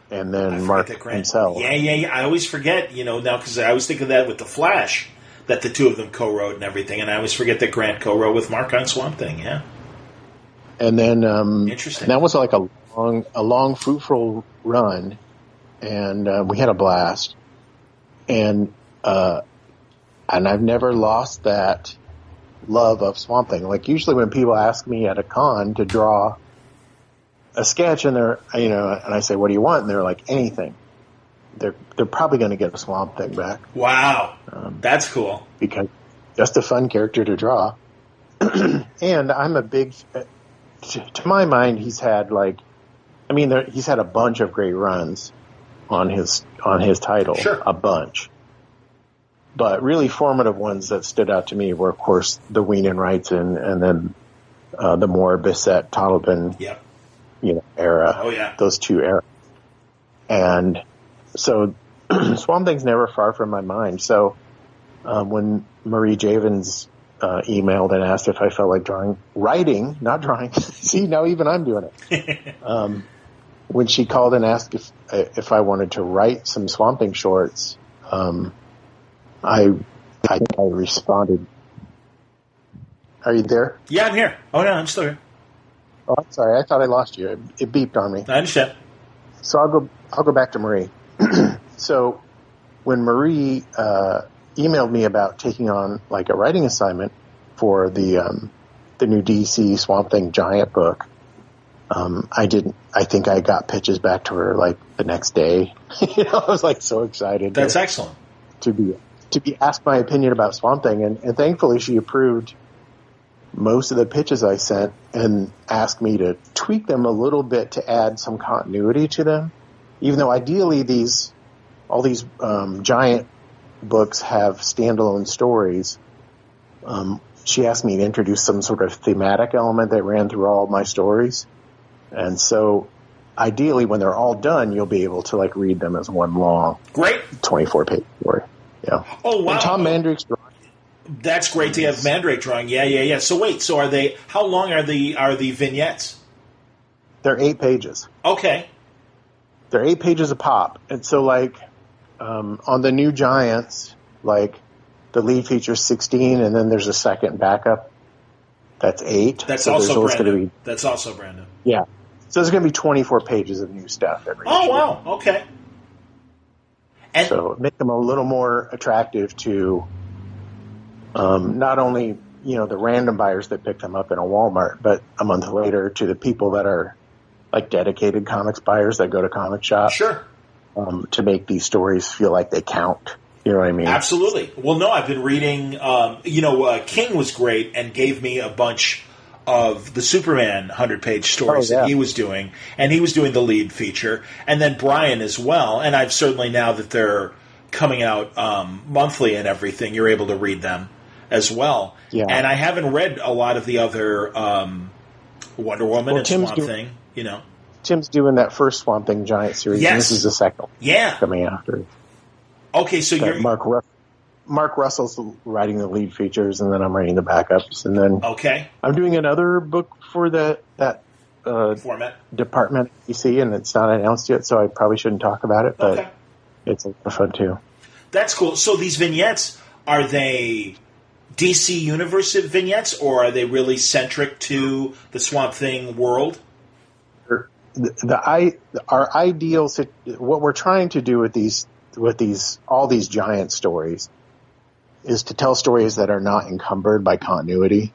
and then Mark himself. Yeah. I always forget, now, because I always think of that with The Flash, that the two of them co-wrote and everything, and I always forget that Grant co-wrote with Mark on Swamp Thing, yeah. And then interesting. And that was like a long, fruitful run, and we had a blast. And I've never lost that love of Swamp Thing. Usually when people ask me at a con to draw a sketch, and they're, and I say, what do you want? And they're like, anything. They're probably going to get a Swamp Thing back. Wow. That's cool. Because just a fun character to draw. And I'm a big, to my mind, he's had he's had a bunch of great runs on his title. Sure. A bunch. But really formative ones that stood out to me were, of course, the Ween and Wrightson, and then the more Bissett, Totleben, era. Oh, yeah. Those two eras. And so Swamp Thing's never far from my mind. So when Marie Javins emailed and asked if I felt like writing, not drawing. See, now even I'm doing it. When she called and asked if I wanted to write some Swamp Thing shorts, I responded. Are you there? Yeah, I'm here. Oh, no, I'm still here. Oh, I'm sorry. I thought I lost you. It beeped on me. I understand. So I'll go back to Marie. So when Marie emailed me about taking on like a writing assignment for the new DC Swamp Thing Giant book, I think I got pitches back to her like the next day. I was like so excited. That's excellent. To be asked my opinion about Swamp Thing, and thankfully she approved most of the pitches I sent and asked me to tweak them a little bit to add some continuity to them. Even though ideally all these giant books have standalone stories, she asked me to introduce some sort of thematic element that ran through all my stories. And so ideally when they're all done, you'll be able to like read them as one long, great 24-page story. Yeah. Oh, wow. And Tom Mandrake's drawing. That's great to have Mandrake drawing. Yeah. So wait, so how long are the vignettes? They're 8 pages. Okay. They're 8 pages a pop. And so like, on the new Giants, like the lead feature's 16 and then there's a second backup. That's 8. That's so also Brandon. That's also Brandon. Yeah. So there's going to be 24 pages of new stuff every issue. Wow. Okay. And so make them a little more attractive to not only, the random buyers that pick them up in a Walmart, but a month later to the people that are like dedicated comics buyers that go to comic shops. Sure. To make these stories feel like they count. You know what I mean? Absolutely. Well, no, I've been reading, King was great and gave me a bunch of the Superman 100-page stories that he was doing, and he was doing the lead feature, and then Brian as well, and I've certainly, now that they're coming out monthly and everything, you're able to read them as well. Yeah. And I haven't read a lot of the other Wonder Woman and Tim's Swamp Thing, Tim's doing that first Swamp Thing Giant series, and this is the second coming after. Okay, so you're... Mark Russell's writing the lead features, and then I'm writing the backups, and then I'm doing another book for that format department you see, and it's not announced yet, so I probably shouldn't talk about it, but it's a lot of fun too. That's cool. So these vignettes, are they DC Universe vignettes, or are they really centric to the Swamp Thing world? Our ideal, what we're trying to do with all these giant stories is to tell stories that are not encumbered by continuity,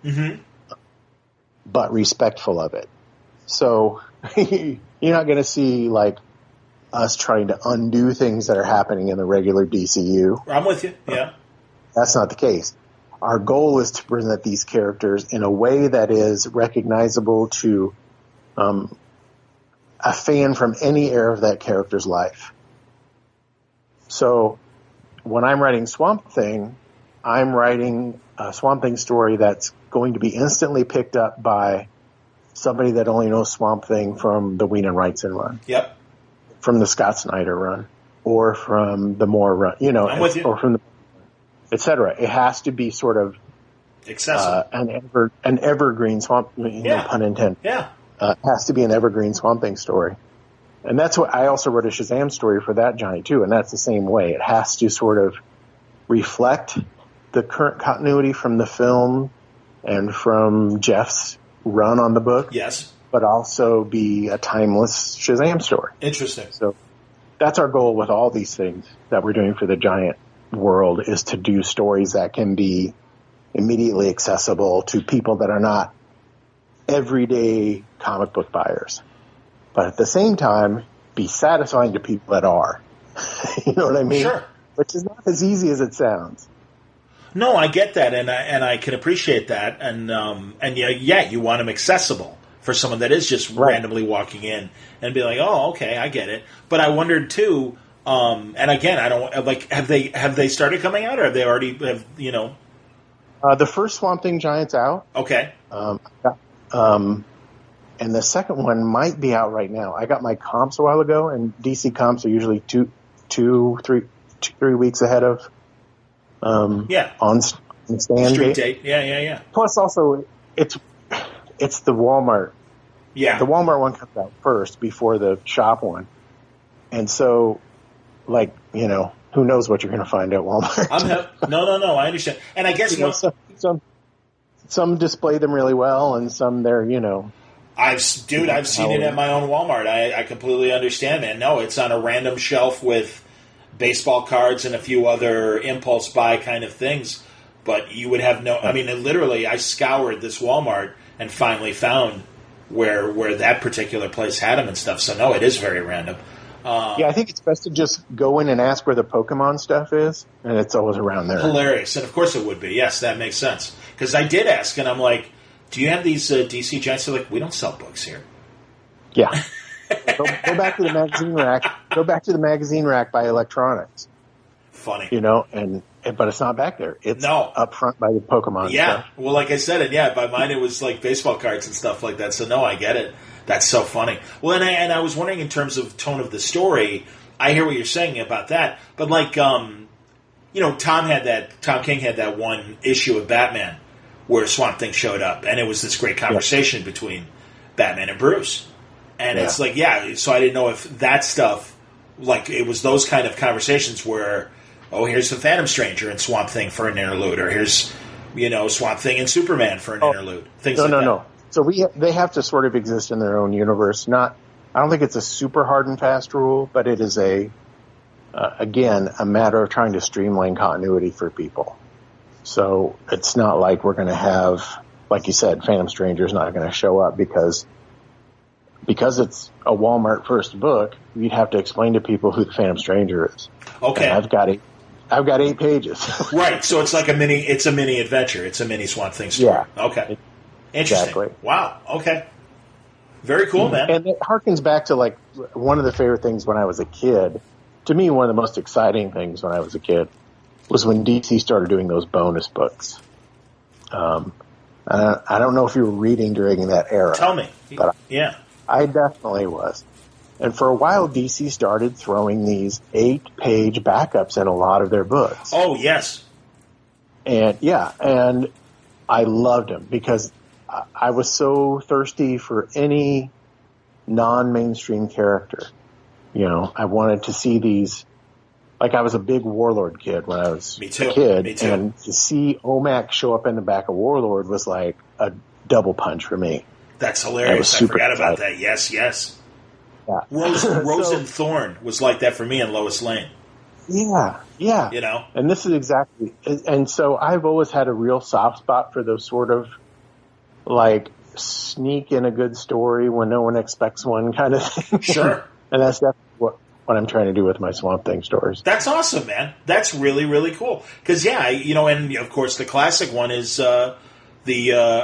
but respectful of it. So you're not going to see like us trying to undo things that are happening in the regular DCU. I'm with you. Yeah. That's not the case. Our goal is to present these characters in a way that is recognizable to a fan from any era of that character's life. So when I'm writing Swamp Thing, I'm writing a Swamp Thing story that's going to be instantly picked up by somebody that only knows Swamp Thing from the Whedon Wrightson run. Yep. From the Scott Snyder run. Or from the Moore run. I'm with you. Or from the... et cetera. It has to be sort of... accessible. An evergreen Swamp... no pun intended. Yeah. It has to be an evergreen Swamp Thing story. And that's what I also wrote a Shazam story for that giant too, and that's the same way. It has to sort of reflect the current continuity from the film and from Jeff's run on the book. Yes. But also be a timeless Shazam story. Interesting. So that's our goal with all these things that we're doing for the giant world, is to do stories that can be immediately accessible to people that are not everyday comic book buyers. But at the same time, be satisfying to people that are. You know what I mean? Sure. Which is not as easy as it sounds. No, I get that, and I can appreciate that, and you want them accessible for someone that is just randomly walking in and be like, oh, okay, I get it. But I wondered too, and again, I don't like. Have they started coming out, or have they already The first Swamp Thing Giant's out. Okay. And the second one might be out right now. I got my comps a while ago, and DC comps are usually two, 3 weeks ahead of on stand street date. Yeah. Plus, also it's the Walmart. Yeah, the Walmart one comes out first before the shop one, and so who knows what you're going to find at Walmart? No. I understand, and I guess some display them really well, and some they're I've seen it at my own Walmart. I completely understand, man. No, it's on a random shelf with baseball cards and a few other impulse buy kind of things. But you would have no. I mean, literally, I scoured this Walmart and finally found where that particular place had them and stuff. So no, it is very random. I think it's best to just go in and ask where the Pokemon stuff is, and it's always around there. Hilarious, and of course it would be. Yes, that makes sense. Because I did ask, and I'm like, "Do you have these DC Giants?" They're like, "We don't sell books here." Yeah. Go back to the magazine rack. Go back to the magazine rack by Electronics. Funny, but it's not back there. It's up front by the Pokemon. Yeah, stuff. Well, like I said, and by mine it was like baseball cards and stuff like that. So no, I get it. That's so funny. Well, and I was wondering in terms of tone of the story. I hear what you're saying about that, but like Tom King had that one issue of Batman where Swamp Thing showed up, and it was this great conversation between Batman and Bruce. And it's like, so I didn't know if that stuff, like, it was those kind of conversations where, here's the Phantom Stranger and Swamp Thing for an interlude, or here's, Swamp Thing and Superman for an interlude. Things like that. No. So they have to sort of exist in their own universe. I don't think it's a super hard and fast rule, but it is again, a matter of trying to streamline continuity for people. So it's not like we're going to have, like you said, Phantom Stranger's not going to show up because it's a Walmart first book. You'd have to explain to people who the Phantom Stranger is. Okay, and I've got 8 pages. Right, so it's like a mini adventure. It's a mini Swamp Thing story. Yeah, okay, interesting. Exactly. Wow. Okay, very cool, man. And it harkens back to like one of the favorite things when I was a kid. To me, one of the most exciting things when I was a kid was when DC started doing those bonus books. I don't know if you were reading during that era. Tell me. But yeah. I definitely was. And for a while, DC started throwing these 8-page backups in a lot of their books. Oh, yes. And I loved them because I was so thirsty for any non-mainstream character. I wanted to see these. Like, I was a big Warlord kid when I was a kid. Me too. And to see OMAC show up in the back of Warlord was like a double punch for me. That's hilarious. I forgot about that. Yes. Yeah. Rose and Thorn was like that for me in Lois Lane. Yeah. And this is exactly. And so I've always had a real soft spot for those sort of, like, sneak in a good story when no one expects one kind of thing. Sure. And that's definitely what I'm trying to do with my Swamp Thing stories. That's awesome, man. That's really, really cool. Because, and of course the classic one is the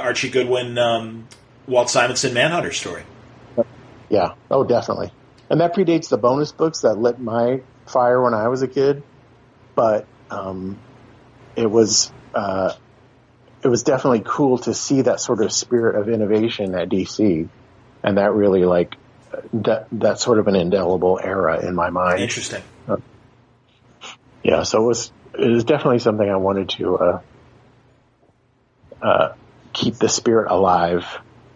Archie Goodwin, Walt Simonson Manhunter story. Yeah. Oh, definitely. And that predates the bonus books that lit my fire when I was a kid. But it was definitely cool to see that sort of spirit of innovation at DC. And that really, like, that's sort of an indelible era in my mind. Interesting. So it was definitely something I wanted to keep the spirit alive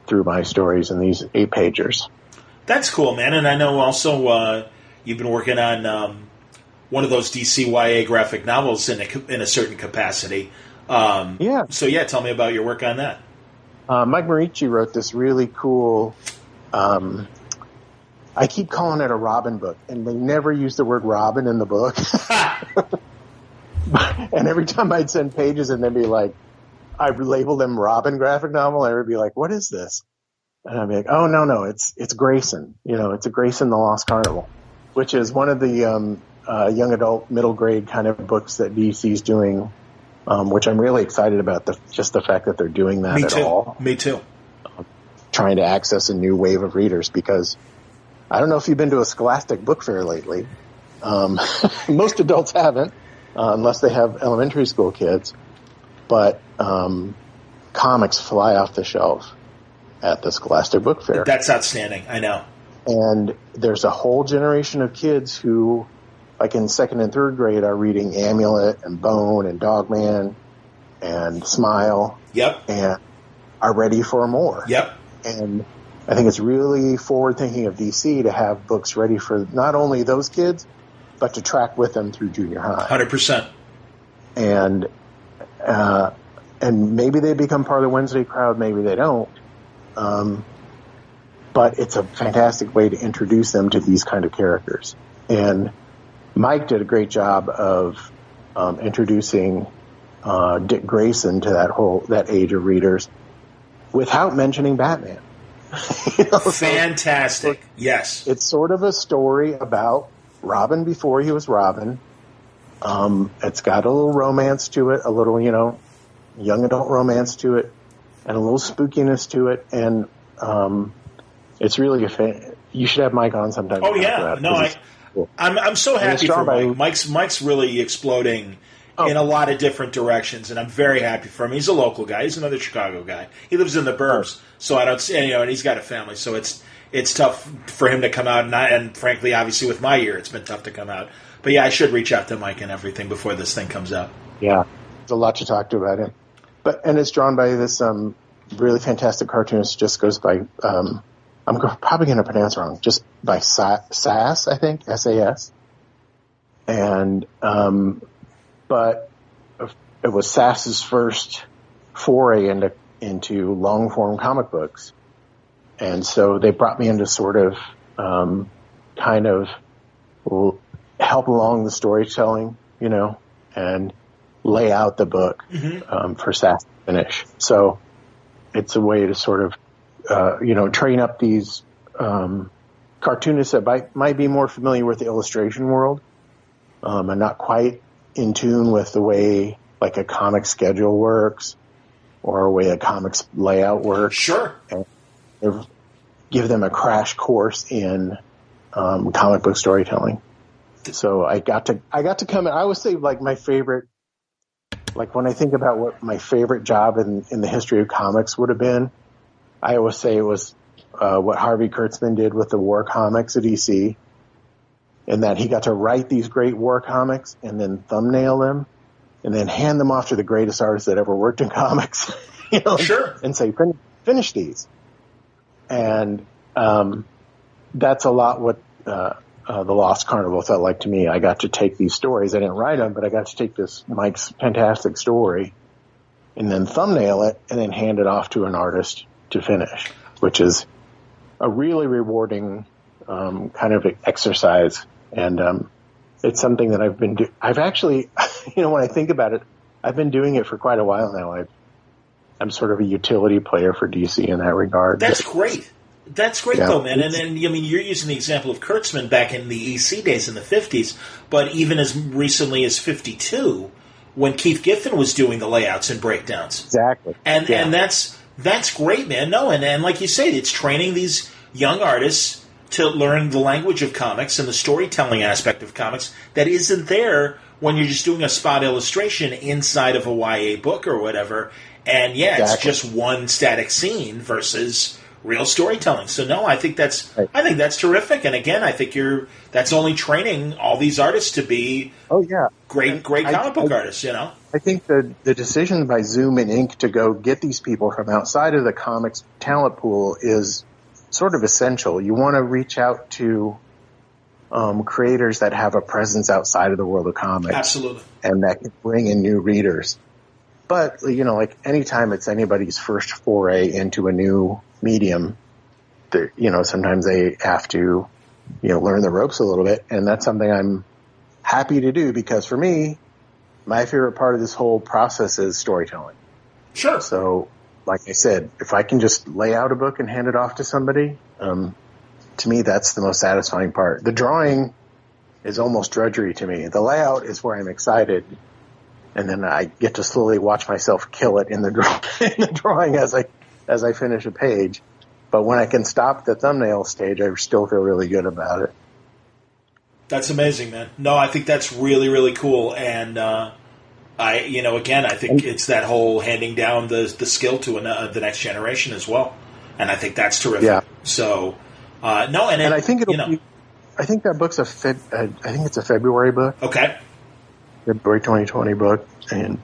through my stories in these 8-pagers. That's cool, man. And I know also you've been working on one of those DCYA graphic novels in a certain capacity. So tell me about your work on that. Mike Marici wrote this really cool. I keep calling it a Robin book, and they never use the word Robin in the book. And every time I'd send pages and they'd be like, I'd label them Robin graphic novel, and I'd be like, what is this? And I'd be like, oh, no, it's Grayson. It's a Grayson the Lost Carnival, which is one of the young adult middle grade kind of books that DC's doing, which I'm really excited about, just the fact that they're doing that all. Me too. Trying to access a new wave of readers, because I don't know if you've been to a Scholastic book fair lately. Most adults haven't, unless they have elementary school kids. But comics fly off the shelf. at the Scholastic Book Fair. That's outstanding. I know. And there's a whole generation of kids who, like in second and third grade, are reading Amulet and Bone and Dogman and Smile. Yep. And are ready for more. Yep. And I think it's really forward-thinking of DC to have books ready for not only those kids, but to track with them through junior high. 100%. And maybe they become part of the Wednesday crowd, maybe they don't. But it's a fantastic way to introduce them to these kind of characters. And Mike did a great job of introducing Dick Grayson to that age of readers without mentioning Batman. Fantastic. Yes. It's sort of a story about Robin before he was Robin. It's got a little romance to it, a little, young adult romance to it, and a little spookiness to it. And it's really you should have Mike on sometime. Oh yeah, no, I'm so happy for Mike. Mike's really exploding in a lot of different directions, and I'm very happy for him. He's a local guy. He's another Chicago guy. He lives in the burbs, so I don't see, and he's got a family, so it's tough for him to come out. And frankly, obviously, with my year, it's been tough to come out. But yeah, I should reach out to Mike and everything before this thing comes out. Yeah, there's a lot to talk to about him. And it's drawn by this really fantastic cartoonist. Just goes by I'm probably going to pronounce it wrong. Just by Sass, I think, S-A-S. And but it was Sass's first foray into long form comic books, and so they brought me in to sort of kind of help along the storytelling, and lay out the book for Sass to finish. So it's a way to sort of train up these cartoonists that might be more familiar with the illustration world and not quite in tune with the way like a comic schedule works or a way a comics layout works. Sure. And give them a crash course in comic book storytelling. So I got to come in. I would say like my favorite, like when I think about what my favorite job in the history of comics would have been, I always say it was what Harvey Kurtzman did with the war comics at DC, in that he got to write these great war comics and then thumbnail them and then hand them off to the greatest artists that ever worked in comics, Sure. and say, finish these. And that's a lot what the Lost Carnival felt like to me. I got to take these stories. I didn't write them, but I got to take this Mike's fantastic story and then thumbnail it and then hand it off to an artist to finish, which is a really rewarding kind of exercise. And it's something that I've actually, when I think about it, I've been doing it for quite a while now. I'm sort of a utility player for DC in that regard. That's great. That's great, though, man. And you're using the example of Kurtzman back in the EC days in the 50s, but even as recently as 52, when Keith Giffen was doing the layouts and breakdowns. Exactly. And that's great, man. No, and like you said, it's training these young artists to learn the language of comics and the storytelling aspect of comics that isn't there when you're just doing a spot illustration inside of a YA book or whatever. And It's just one static scene versus real storytelling. So no, I think that's terrific. And again, I think that's only training all these artists to be great comic book artists, I think the decision by Zoom and Inc. to go get these people from outside of the comics talent pool is sort of essential. You want to reach out to creators that have a presence outside of the world of comics. Absolutely. And that can bring in new readers. But, like anytime it's anybody's first foray into a new medium, sometimes they have to, learn the ropes a little bit. And that's something I'm happy to do because for me, my favorite part of this whole process is storytelling. Sure. So, like I said, if I can just lay out a book and hand it off to somebody, to me, that's the most satisfying part. The drawing is almost drudgery to me. The layout is where I'm excited. And then I get to slowly watch myself kill it in the drawing as I finish a page. But when I can stop the thumbnail stage, I still feel really good about it. That's amazing, man. No, I think that's really, really cool. And I think it's that whole handing down the skill to the next generation as well. and I think that's terrific. Yeah. So, no, and I think it'll be. I think that book's I think it's a February book. Okay. February 2020 book, and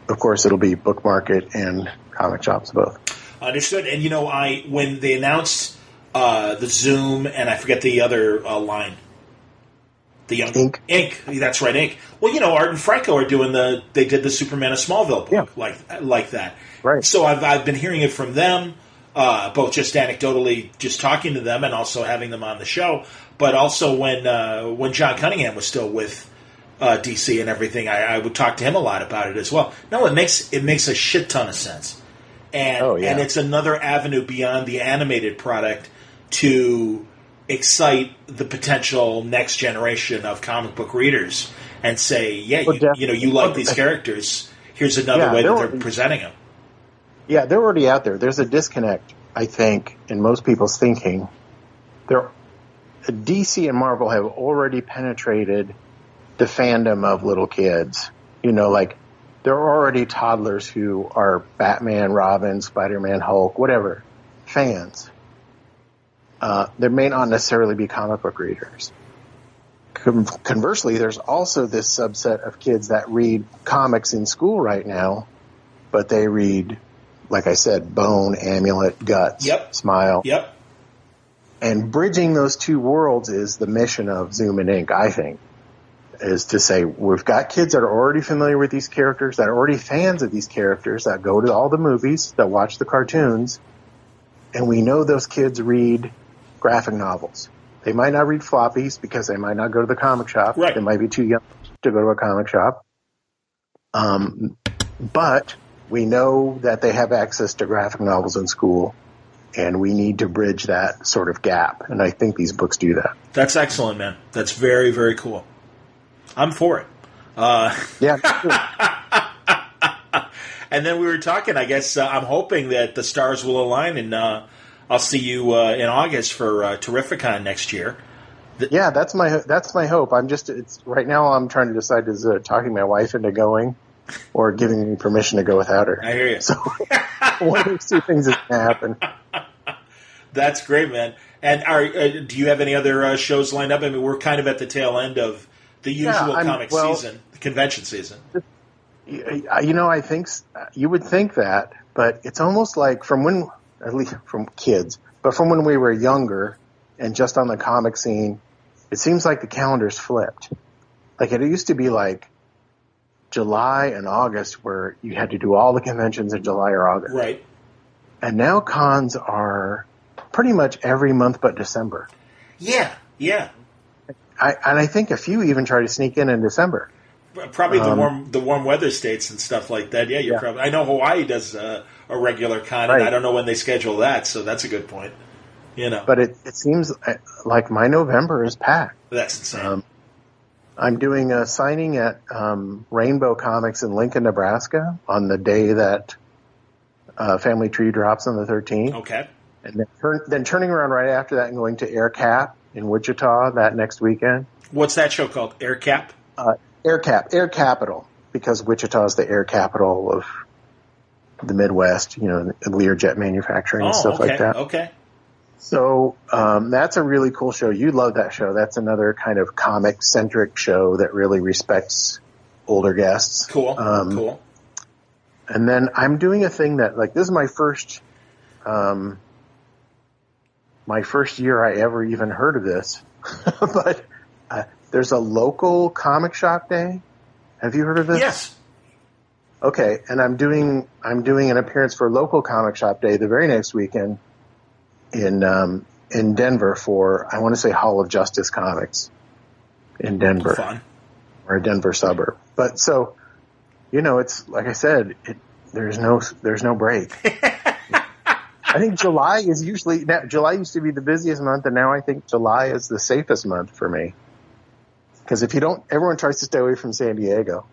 of course it'll be book market and comic shops both. Understood. And when they announced the Zoom, and I forget the other line, the young Ink. That's right, Ink. Well, Art and Franco are doing they did the Superman of Smallville book like that. Right. So I've been hearing it from them, both just anecdotally, just talking to them, and also having them on the show. But also when John Cunningham was still with DC and everything, I would talk to him a lot about it as well. No, it makes a shit ton of sense, and and it's another avenue beyond the animated product to excite the potential next generation of comic book readers and say, you like these characters. Here's another way that they're presenting them. Yeah, they're already out there. There's a disconnect, I think, in most people's thinking. DC and Marvel have already penetrated the fandom of little kids. There are already toddlers who are Batman, Robin, Spider-Man, Hulk, whatever, fans. There may not necessarily be comic book readers. Conversely, there's also this subset of kids that read comics in school right now, but they read, like I said, Bone, Amulet, Guts, Smile. Yep. And bridging those two worlds is the mission of Zoom and Ink, I think, is to say we've got kids that are already familiar with these characters, that are already fans of these characters, that go to all the movies, that watch the cartoons, and we know those kids read graphic novels. They might not read floppies because they might not go to the comic shop. Right. They might be too young to go to a comic shop. But we know that they have access to graphic novels in school, and we need to bridge that sort of gap. And I think these books do that. That's excellent, man. That's very, very cool. I'm for it. Yeah. And then we were talking, I guess, I'm hoping that the stars will align, and I'll see you in August for Terrificon next year. Yeah, that's my hope. Right now I'm trying to decide, is talking my wife into going or giving me permission to go without her. I hear you. So one of those two things is going to happen. That's great, man. And do you have any other shows lined up? I mean, we're kind of at the tail end of the usual comic season, the convention season. I think you would think that, but it's almost like at least from kids, but from when we were younger and just on the comic scene, it seems like the calendar's flipped. Like it used to be like July and August where you had to do all the conventions in July or August. Right. And now cons are pretty much every month but December. Yeah. I think a few even try to sneak in December. Probably the warm weather states and stuff like that. Yeah, you're probably. I know Hawaii does a regular con, and I don't know when they schedule that, so that's a good point. But it seems like my November is packed. That's insane. I'm doing a signing at Rainbow Comics in Lincoln, Nebraska, on the day that Family Tree drops on the 13th. Okay. And then turning around right after that and going to Air Cap in Wichita that next weekend. What's that show called? Air Cap? Air Capital, because Wichita is the air capital of the Midwest, Learjet manufacturing and stuff like that. Okay. So that's a really cool show. You love that show. That's another kind of comic-centric show that really respects older guests. Cool. Cool. And then I'm doing a thing that, this is my first year I ever even heard of this, but there's a local comic shop day. Have you heard of this? Yes. Okay, and I'm doing an appearance for local comic shop day the very next weekend in Denver for, I want to say, Hall of Justice Comics in Denver. Fun. Or a Denver suburb. But so, it's like I said, there's no break. I think July used to be the busiest month, and now I think July is the safest month for me. Because everyone tries to stay away from San Diego.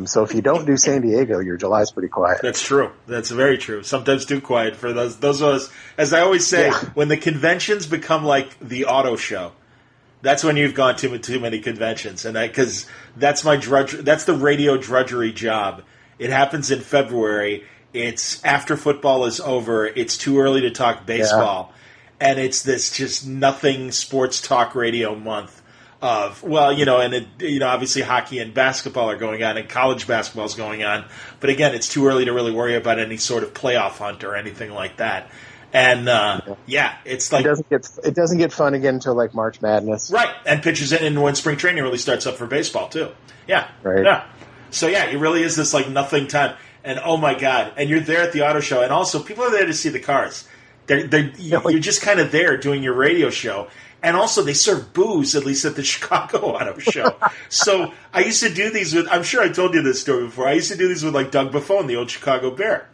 So if you don't do San Diego, your July's pretty quiet. That's true. That's very true. Sometimes too quiet for those of us. As I always say, when the conventions become like the auto show, that's when you've gone too many conventions. And because that's my that's the radio drudgery job. It happens in February, It's after football is over. It's too early to talk baseball. And it's this just nothing sports talk radio month of, obviously hockey and basketball are going on and college basketball is going on. But again, it's too early to really worry about any sort of playoff hunt or anything like that. And, it's like... It doesn't get fun again until like March Madness. Right. And pitches in when spring training really starts up for baseball too. Yeah. Right. Yeah. So it really is this like nothing time. And oh my God! And you're there at the auto show, and also people are there to see the cars. You're just kind of there doing your radio show, and also they serve booze at least at the Chicago Auto Show. So I used to do these with. I'm sure I told you this story before. I used to do these with like Doug Buffone, the old Chicago Bear.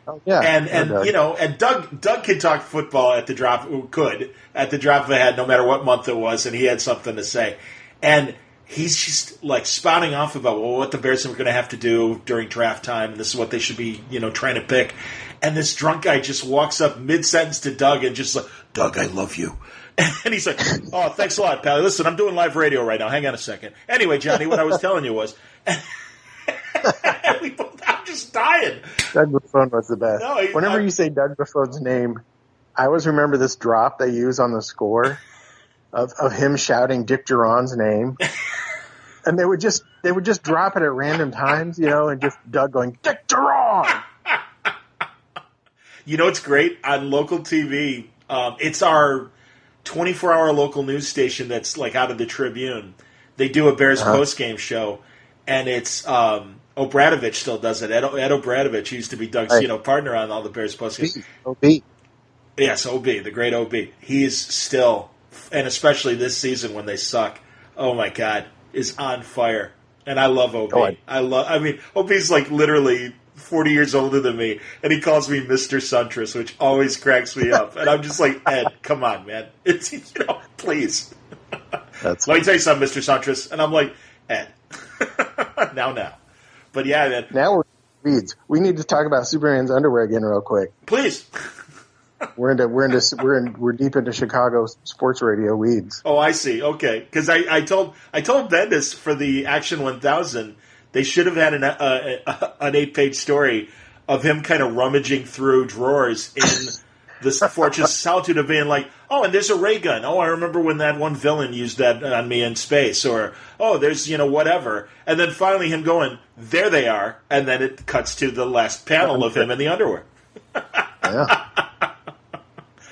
Oh, yeah. And Doug could talk football at the drop of a hat, no matter what month it was, and he had something to say, and. He's just like spouting off about what the Bears are going to have to do during draft time, and this is what they should be, trying to pick. And this drunk guy just walks up mid-sentence to Doug and just like, Doug, I love you. And he's like, oh, thanks a lot, pal. Listen, I'm doing live radio right now. Hang on a second. Anyway, Johnny, what I was telling you was, I'm just dying. Doug Buffone was the best. Whenever you say Doug Buffone's name, I always remember this drop they use on the score. Of him shouting Dick Duran's name, and they would just drop it at random times, and just Doug going Dick Duran. It's great on local TV. It's our 24-hour local news station that's like out of the Tribune. They do a Bears post-game show, and it's Obradovich still does it. Ed Obradovich used to be Doug's partner on all the Bears post-game. OB. Yes, OB, the great OB. He is still. And especially this season when they suck, oh my God, is on fire. And I love OB. OB's like literally 40 years older than me, and he calls me Mr. Suntress, which always cracks me up. And I'm just like, Ed, come on, man. It's, please. Let me tell you something, Mr. Suntress. And I'm like, Ed, now. But yeah, man. Now we're weeds. We need to talk about Superman's underwear again real quick. Please. We're deep into Chicago sports radio weeds. Oh, I see. Okay, because I told Bendis for the Action 1000 they should have had an 8-page story of him kind of rummaging through drawers in the Fortress of Solitude of being like, oh, and there's a ray gun. Oh, I remember when that one villain used that on me in space. Or, oh, there's, whatever. And then finally him going, there they are. And then it cuts to the last panel of him in the underwear. Yeah.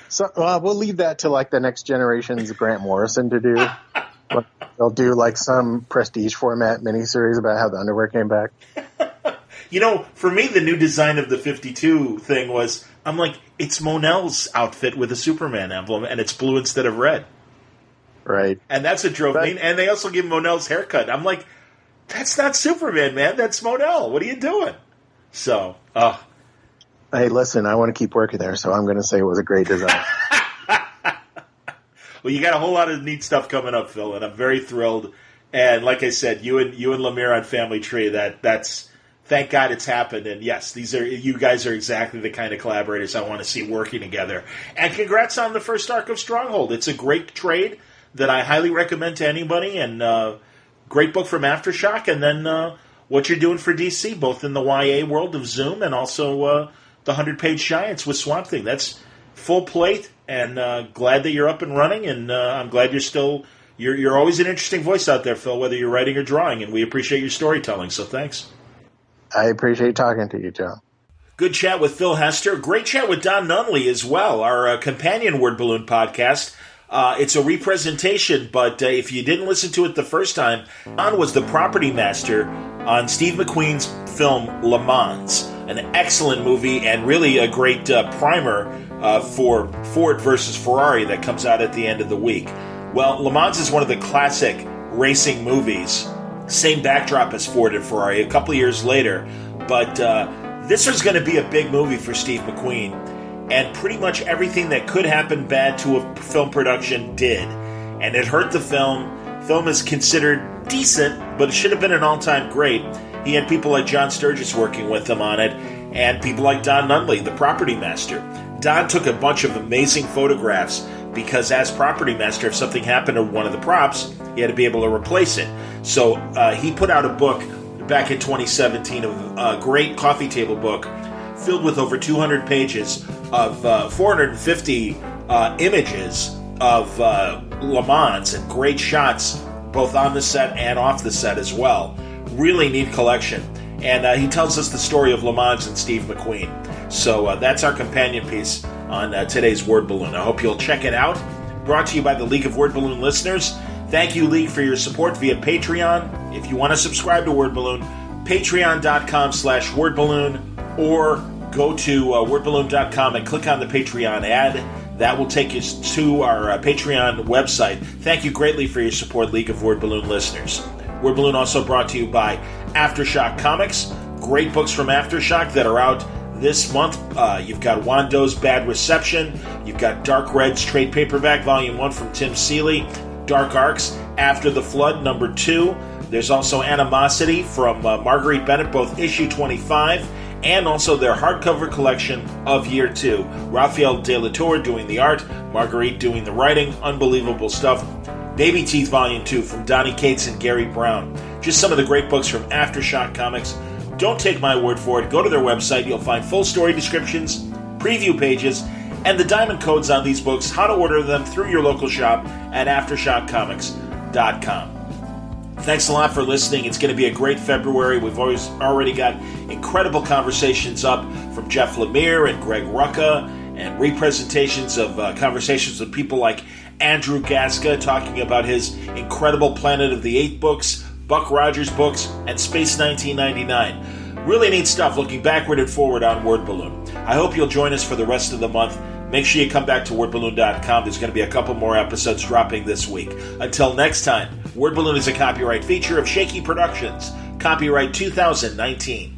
So we'll leave that to like the next generation's Grant Morrison to do. They'll do like some prestige format miniseries about how the underwear came back. For me, the new design of the 52 thing was, I'm like, it's Monell's outfit with a Superman emblem, and it's blue instead of red. Right. And that's what drove me. And they also give Monell's haircut. I'm like, that's not Superman, man. That's Monell. What are you doing? So, Hey, listen, I want to keep working there, so I'm going to say it was a great design. Well, you got a whole lot of neat stuff coming up, Phil, and I'm very thrilled. And like I said, you and Lemire on Family Tree, that's thank God it's happened. And yes, you guys are exactly the kind of collaborators I want to see working together. And congrats on the first arc of Stronghold. It's a great trade that I highly recommend to anybody, and great book from Aftershock. And then what you're doing for DC, both in the YA world of Zoom and also the 100-page Giants with Swamp Thing. That's full plate, and glad that you're up and running, and I'm glad you're always an interesting voice out there, Phil, whether you're writing or drawing, and we appreciate your storytelling, so thanks. I appreciate talking to you, John. Good chat with Phil Hester. Great chat with Don Nunley as well, our companion Word Balloon podcast. It's a representation, but if you didn't listen to it the first time, Don was the property master on Steve McQueen's film Le Mans, an excellent movie and really a great primer for Ford versus Ferrari that comes out at the end of the week. Well, Le Mans is one of the classic racing movies. Same backdrop as Ford and Ferrari a couple of years later, but this was going to be a big movie for Steve McQueen, and pretty much everything that could happen bad to a film production did, and it hurt the film. Film is considered decent, but it should have been an all-time great. He had people like John Sturgis working with him on it, and people like Don Nunley, the property master. Don took a bunch of amazing photographs because as property master, if something happened to one of the props, he had to be able to replace it. So he put out a book back in 2017, a great coffee table book filled with over 200 pages of 450 images of Le Mans and great shots both on the set and off the set as well. Really neat collection. And he tells us the story of Le Mans and Steve McQueen. So that's our companion piece on today's Word Balloon. I hope you'll check it out. Brought to you by the League of Word Balloon listeners. Thank you, League, for your support via Patreon. If you want to subscribe to Word Balloon, patreon.com/wordballoon, or go to wordballoon.com and click on the Patreon ad. That will take you to our Patreon website. Thank you greatly for your support, League of Word Balloon listeners. Word Balloon also brought to you by Aftershock Comics. Great books from Aftershock that are out this month. You've got Wando's Bad Reception. You've got Dark Red's Trade Paperback, Volume 1 from Tim Seeley. Dark Arcs, After the Flood, number 2. There's also Animosity from Marguerite Bennett, both issue 25, and also their hardcover collection of Year 2. Raphael De La Tour doing the art, Marguerite doing the writing. Unbelievable stuff. Baby Teeth Volume 2 from Donny Cates and Gary Brown. Just some of the great books from Aftershock Comics. Don't take my word for it. Go to their website. You'll find full story descriptions, preview pages, and the diamond codes on these books, how to order them through your local shop at AftershockComics.com. Thanks a lot for listening. It's going to be a great February. We've already got incredible conversations up from Jeff Lemire and Greg Rucka, and representations of conversations with people like Andrew Gaska talking about his incredible Planet of the Apes books, Buck Rogers books, and Space 1999. Really neat stuff looking backward and forward on Word Balloon. I hope you'll join us for the rest of the month. Make sure you come back to wordballoon.com. There's going to be a couple more episodes dropping this week. Until next time, Word Balloon is a copyright feature of Shaky Productions. Copyright 2019.